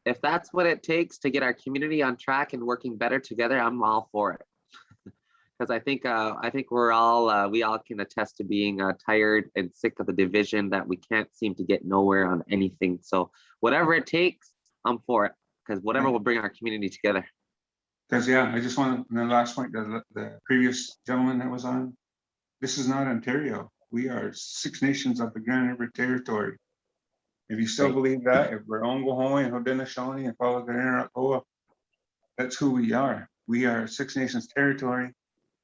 If that's what it takes to get our community on track and working better together, I'm all for it. Because I think we all can attest to being tired and sick of the division that we can't seem to get nowhere on anything. So whatever it takes, I'm for it. Because whatever will bring our community together. Because I just want to, the last point, the previous gentleman that was on, this is not Ontario. We are 6 nations of the Grand River Territory. If you still believe that, if we're Ongohoe and Haudenosaunee and Polygoniera, that's who we are. We are 6 nations territory,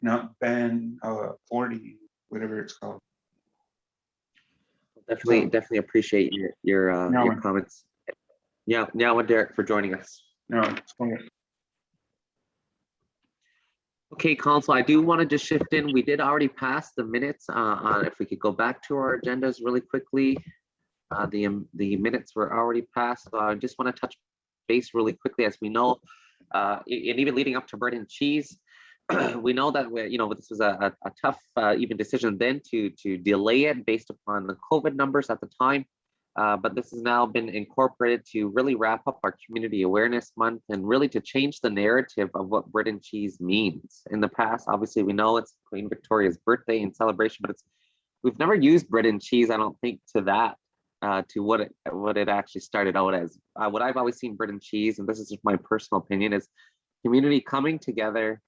not band 40, whatever it's called. Definitely appreciate your comments. Yeah, now and Derek for joining us. No, it's fine. Okay, Council, I do want to just shift in. We did already pass the minutes on, if we could go back to our agendas really quickly. The minutes were already passed. So I just want to touch base really quickly. As we know, and even leading up to bread and cheese, we know that this was a tough even decision then to delay it based upon the COVID numbers at the time. But this has now been incorporated to really wrap up our Community Awareness Month and really to change the narrative of what bread and cheese means. In the past, obviously, we know it's Queen Victoria's birthday and celebration, but we've never used bread and cheese, I don't think, to that. To what it actually started out as. What I've always seen bread and cheese, and this is just my personal opinion, is community coming together,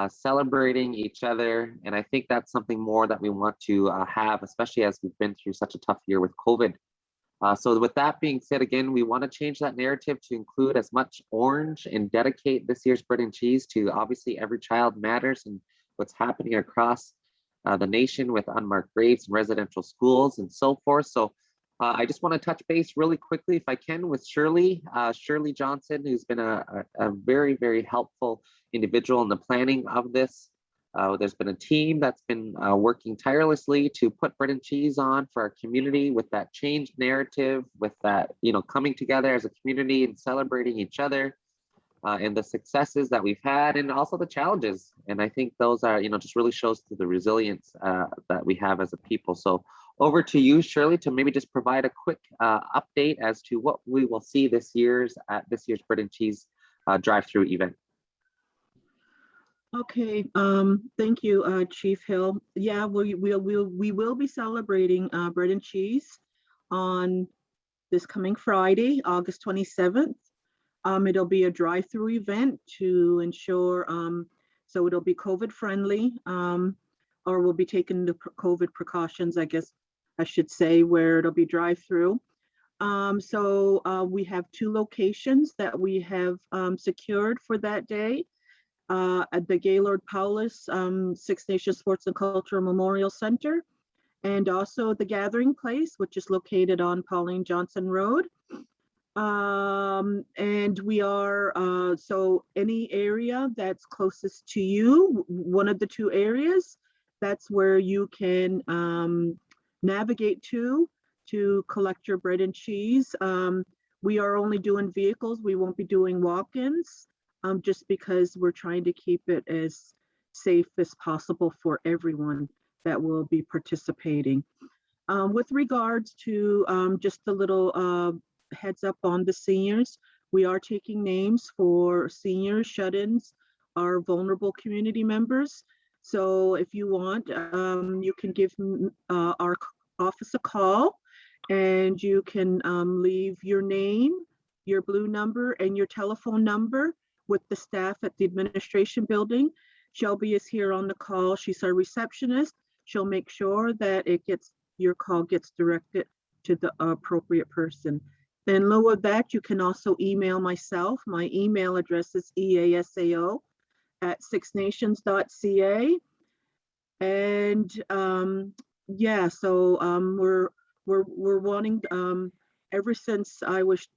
celebrating each other. And I think that's something more that we want to have, especially as we've been through such a tough year with COVID. So with that being said, again, we want to change that narrative to include as much orange and dedicate this year's bread and cheese to obviously every child matters and what's happening across the nation with unmarked graves and residential schools and so forth. So I just want to touch base really quickly, if I can, with Shirley Johnson, who's been a very, very helpful individual in the planning of this. There's been a team that's been working tirelessly to put bread and cheese on for our community with that changed narrative, with that, coming together as a community and celebrating each other and the successes that we've had and also the challenges. And I think those are, just really shows through the resilience that we have as a people. So over to you, Shirley, to maybe just provide a quick update as to what we will see this year's bread and cheese drive-through event. Okay, thank you, Chief Hill. Yeah, we will be celebrating bread and cheese on this coming Friday, August 27th. It'll be a drive-through event to ensure, so it'll be COVID friendly, or we'll be taking the COVID precautions, I guess I should say, where it'll be drive-through. So we have 2 locations that we have secured for that day. At the Gaylord Paulus Six Nations Sports and Cultural Memorial Center, and also the Gathering Place, which is located on Pauline Johnson Road. And we are, so any area that's closest to you, one of the 2 areas, that's where you can navigate to collect your bread and cheese. We are only doing vehicles. We won't be doing walk-ins. Just because we're trying to keep it as safe as possible for everyone that will be participating. With regards to just a little heads up on the seniors, we are taking names for seniors, shut-ins, our vulnerable community members. So if you want, you can give our office a call and you can leave your name, your blue number, and your telephone number with the staff at the administration building. Shelby is here on the call. She's our receptionist. She'll make sure that your call gets directed to the appropriate person. In lieu of that, you can also email myself. My email address is easao@sixnations.ca. And yeah, so we're wanting, ever since I was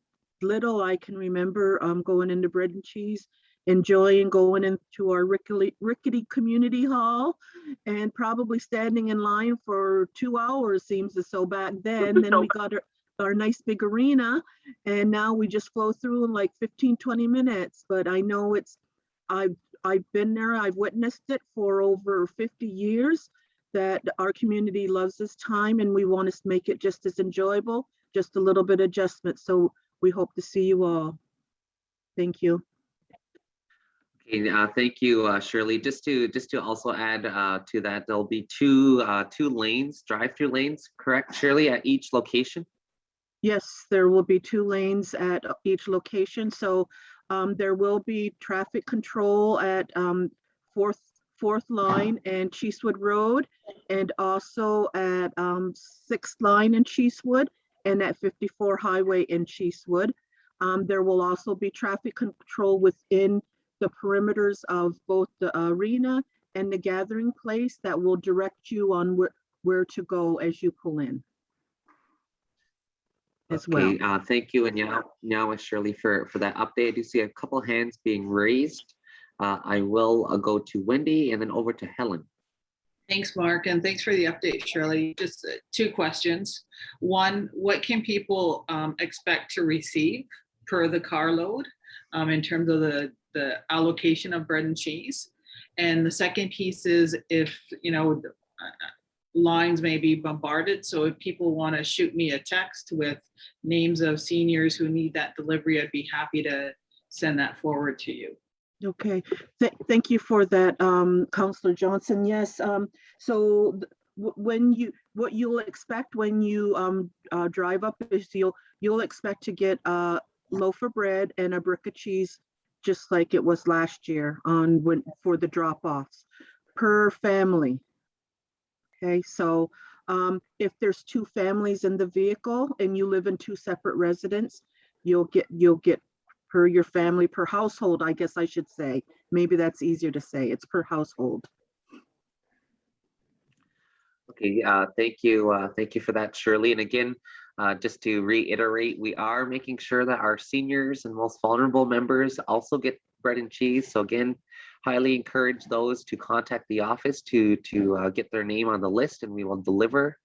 little, I can remember going into bread and cheese, enjoying going into our rickety community hall and probably standing in line for 2 hours, seems as so back then. Then we got our nice big arena, and now we just flow through in like 15-20 minutes. But I know I've been there, I've witnessed it for over 50 years, that our community loves this time, and we want to make it just as enjoyable, just a little bit adjustment. So we hope to see you all. Thank you. Okay, thank you, Shirley. Just to also add to that, there'll be two lanes, drive-through lanes, correct, Shirley, at each location? Yes, there will be 2 lanes at each location. So there will be traffic control at fourth line and Cheesewood Road, and also at 6th line in Cheesewood, and at 54 Highway in Cheesewood. There will also be traffic control within the perimeters of both the arena and the Gathering Place that will direct you on where to go as you pull in as well. Okay, thank you, and now Shirley for that update. I do see a couple hands being raised. I will go to Wendy and then over to Helen. Thanks, Mark, and thanks for the update, Shirley. Just 2 questions. One, what can people expect to receive per the carload in terms of the allocation of bread and cheese? And the second piece is if, lines may be bombarded. So if people want to shoot me a text with names of seniors who need that delivery, I'd be happy to send that forward to you. Okay, thank you for that, Councillor Johnson. Yes, so what you'll expect when you drive up is you'll expect to get a loaf of bread and a brick of cheese just like it was last year on for the drop-offs per family. Okay, so if there's 2 families in the vehicle and you live in 2 separate residents, you'll get per your family, per household, I guess I should say. Maybe that's easier to say. It's per household. Okay, thank you for that, Shirley. And again, just to reiterate, we are making sure that our seniors and most vulnerable members also get bread and cheese. So again, highly encourage those to contact the office to get their name on the list, and we will deliver.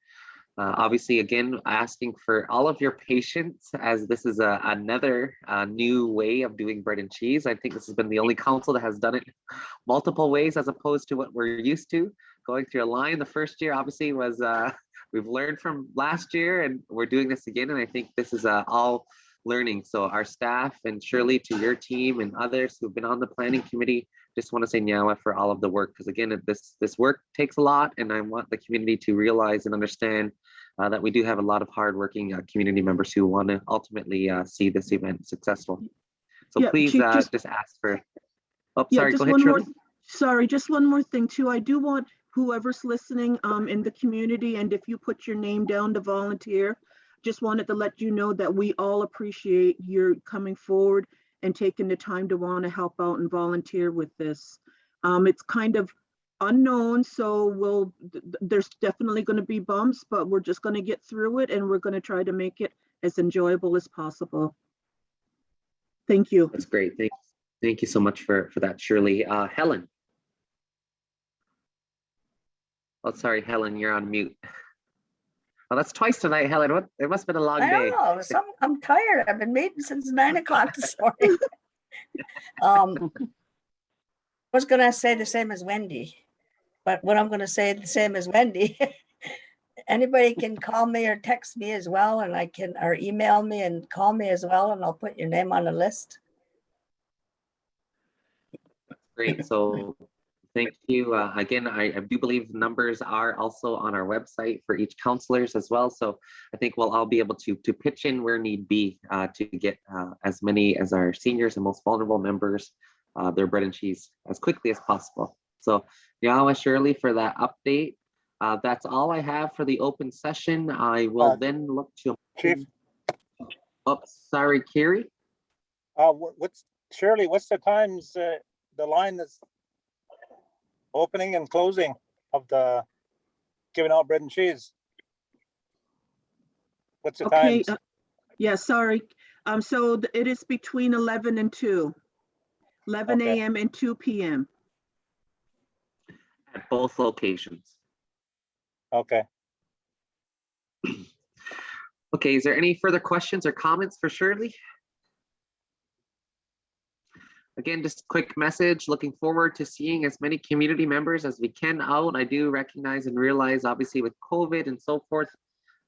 Obviously, again, asking for all of your patience, as this is another new way of doing bread and cheese. I think this has been the only council that has done it multiple ways as opposed to what we're used to. Going through a line the first year obviously was, we've learned from last year, and we're doing this again. And I think this is all learning. So our staff, and Shirley, to your team and others who've been on the planning committee, just want to say nyawa for all of the work, because again, this work takes a lot, and I want the community to realize and understand that we do have a lot of hardworking community members who want to ultimately see this event successful. So Yeah, please Chief, just ask for. Oh, Yeah, sorry. just Go ahead, one more. Shirley. Sorry, just one more thing too. I do want whoever's listening in the community, and if you put your name down to volunteer, just wanted to let you know that we all appreciate your coming forward and taking the time to want to help out and volunteer with this. It's kind of unknown, so there's definitely going to be bumps, but we're just going to get through it, and we're going to try to make it as enjoyable as possible. Thank you. That's great. Thank you so much for that, Shirley. Helen. Oh, sorry, Helen, you're on mute. Oh, that's twice tonight, Helen. What? It must have been a long I day. don't know. I'm tired. I've been meeting since 9 o'clock this morning. I was going to say the same as Wendy, but what I'm going to say the same as Wendy, anybody can call me or text me as well, and or email me and call me as well, and I'll put your name on the list. Great. So thank you. Again, I do believe numbers are also on our website for each counselors as well. So I think we'll all be able to pitch in where need be to get as many as our seniors and most vulnerable members their bread and cheese as quickly as possible. So Yawa, Shirley, for that update. That's all I have for the open session. I will then look to Chief. Oh, sorry, Carrie. Shirley, what's the times the line is opening and closing of the giving out bread and cheese? What's the Okay, times? yeah, sorry. So it is between 11 and 2. 11 Okay. a.m. and 2 p.m. At both locations. Okay. Okay, is there any further questions or comments for Shirley? Again, just a quick message, looking forward to seeing as many community members as we can out. I do recognize and realize, obviously with COVID and so forth,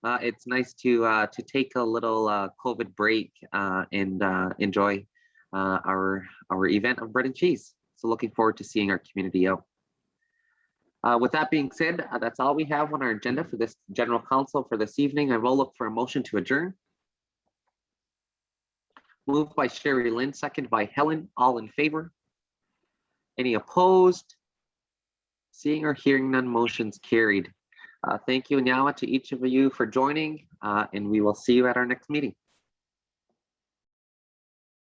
it's nice to take a little COVID break and enjoy our event of bread and cheese. So looking forward to seeing our community out. With that being said, that's all we have on our agenda for this general council for this evening. I will look for a motion to adjourn. Moved by Sherry Lynn, second by Helen. All in favor? Any opposed? Seeing or hearing none, motion's carried. Thank you, Nyawa, to each of you for joining, and we will see you at our next meeting.